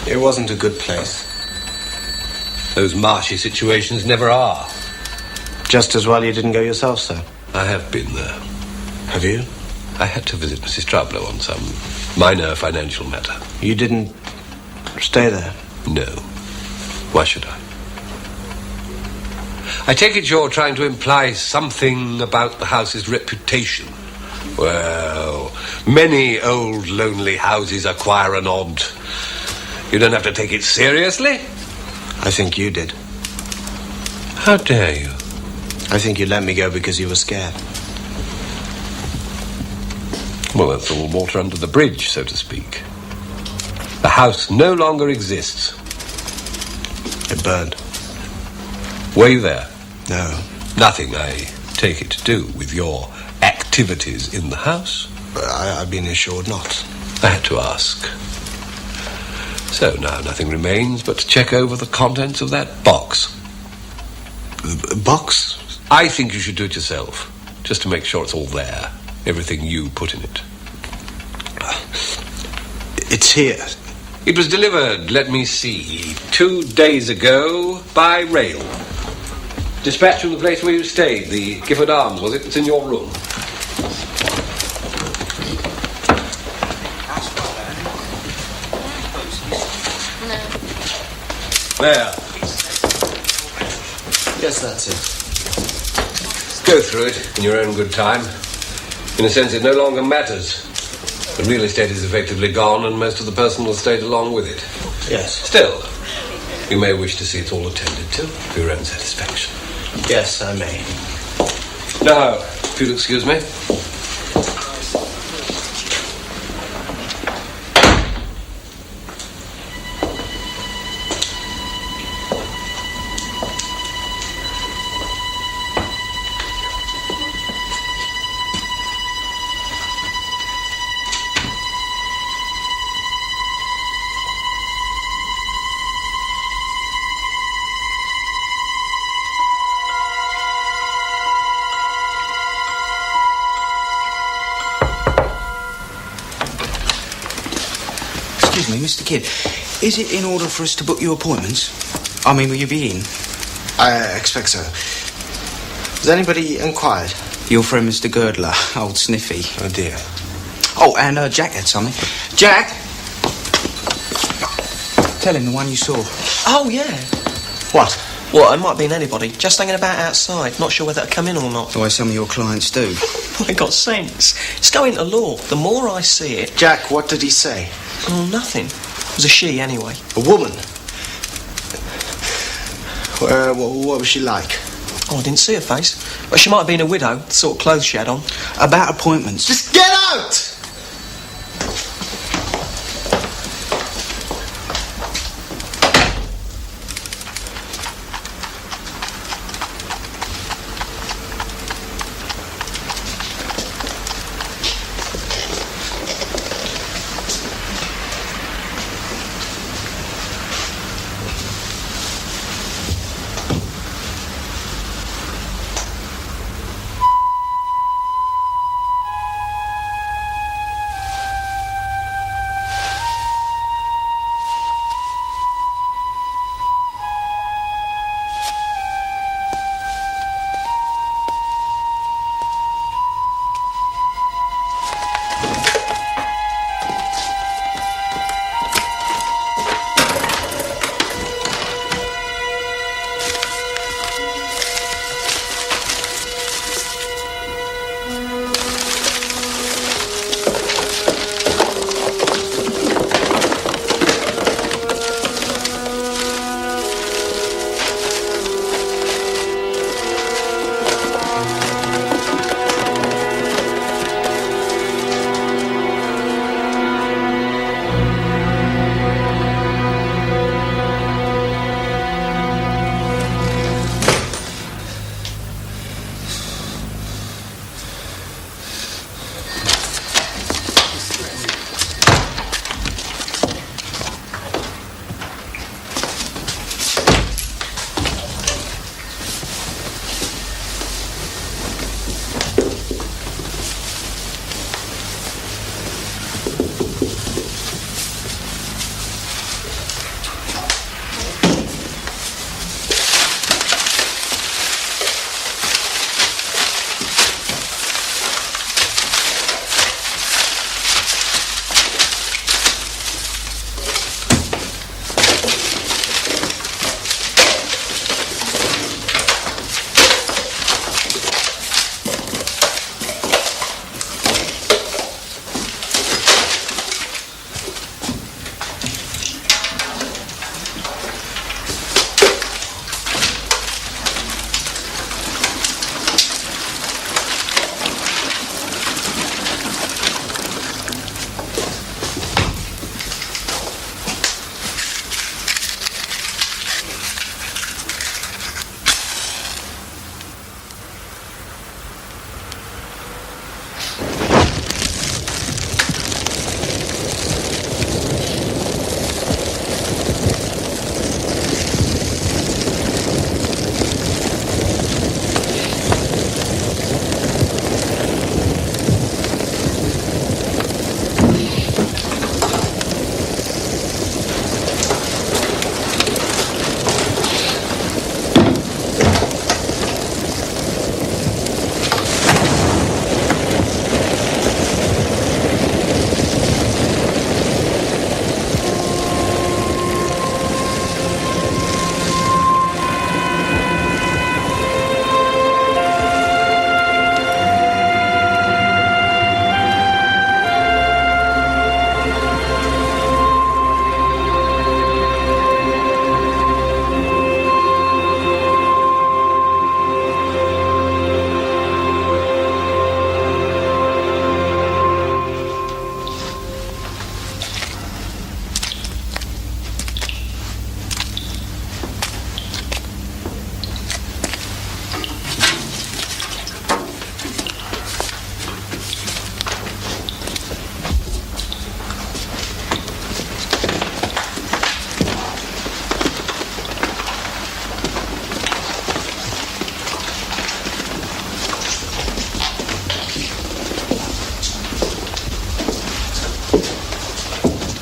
It wasn't a good place. Those marshy situations never are. Just as well you didn't go yourself, sir. I have been there. Have you? I had to visit Mrs. Troubler on some minor financial matter. You didn't stay there? No. Why should I? I take it you're trying to imply something about the house's reputation. Well, many old, lonely houses acquire an odd. You don't have to take it seriously. I think you did. How dare you? I think you let me go because you were scared. Well, that's all water under the bridge, so to speak. The house no longer exists. It burned. Were you there? No. Nothing, I take it, to do with your activities in the house? I've been assured not. I had to ask. So now nothing remains but to check over the contents of that box. Box? I think you should do it yourself, just to make sure it's all there. Everything you put in it. It's here. It was delivered, let me see, 2 days ago by rail. Dispatched from the place where you stayed, the Gifford Arms, was it? It's in your room. There. Yes, that's it. Go through it in your own good time. In a sense, it no longer matters. The real estate is effectively gone, and most of the personal estate along with it. Yes. Still, you may wish to see it all attended to, for your own satisfaction. Yes, I may. Now, if you'll excuse me. Excuse me, Mr. Kidd. Is it in order for us to book your appointments? I mean, will you be in? I expect so. Has anybody inquired? Your friend, Mr. Girdler, old Sniffy. Oh, dear. Oh, and Jack had something. Jack! Tell him the one you saw. Oh, yeah. What? Well, it might have been anybody. Just hanging about outside. Not sure whether to come in or not. The way some of your clients do. Well, it got sense. It's going to law. The more I see it... Jack, what did he say? Oh, nothing. It was a she, anyway. A woman? What was she like? Oh, I didn't see her face. But she might have been a widow, the sort of clothes she had on. About appointments. Just get out!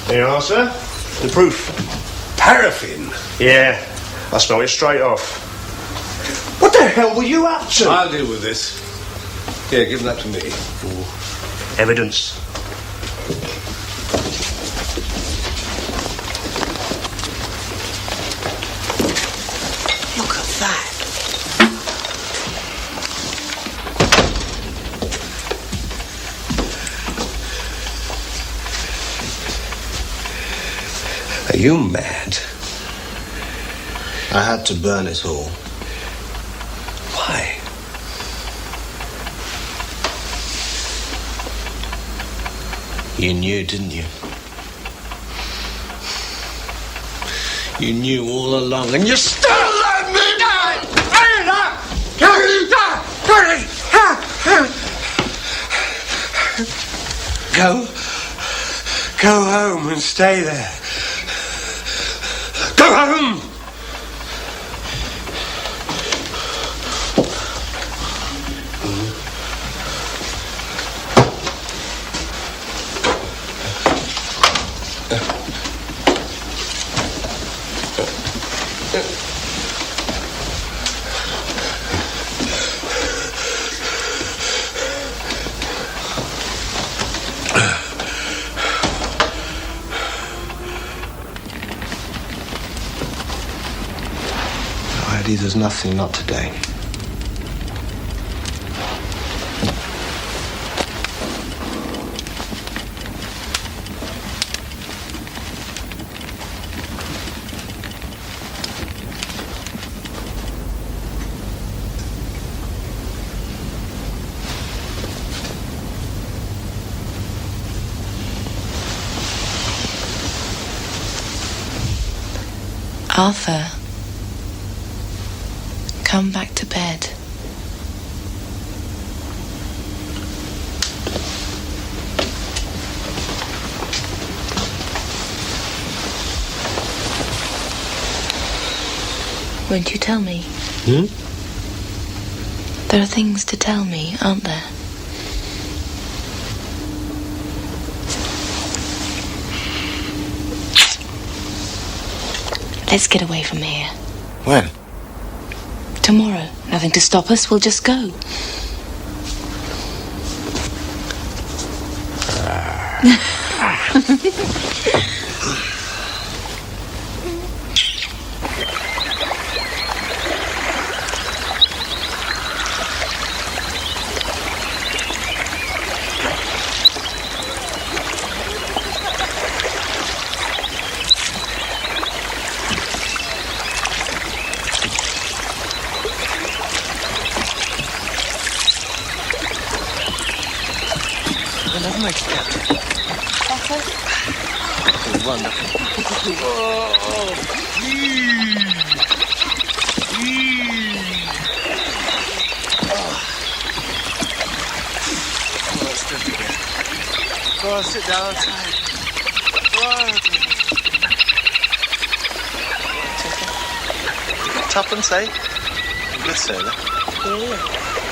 There you are, sir. The proof. Paraffin? Yeah. I smell it straight off. What the hell were you up to? I'll deal with this. Here, give that to me. Evidence. Look at that. Are you mad? I had to burn it all. Why? You knew, didn't you? You knew all along, and you still let me die! Go home and stay there. Go home! There's nothing, not today. Arthur, come back to bed. Won't you tell me? There are things to tell me, aren't there? Let's get away from here. When? Tomorrow. Nothing to stop us. We'll just go. Go on, sit down outside. Tuppence, eh? Good sailor. Yeah.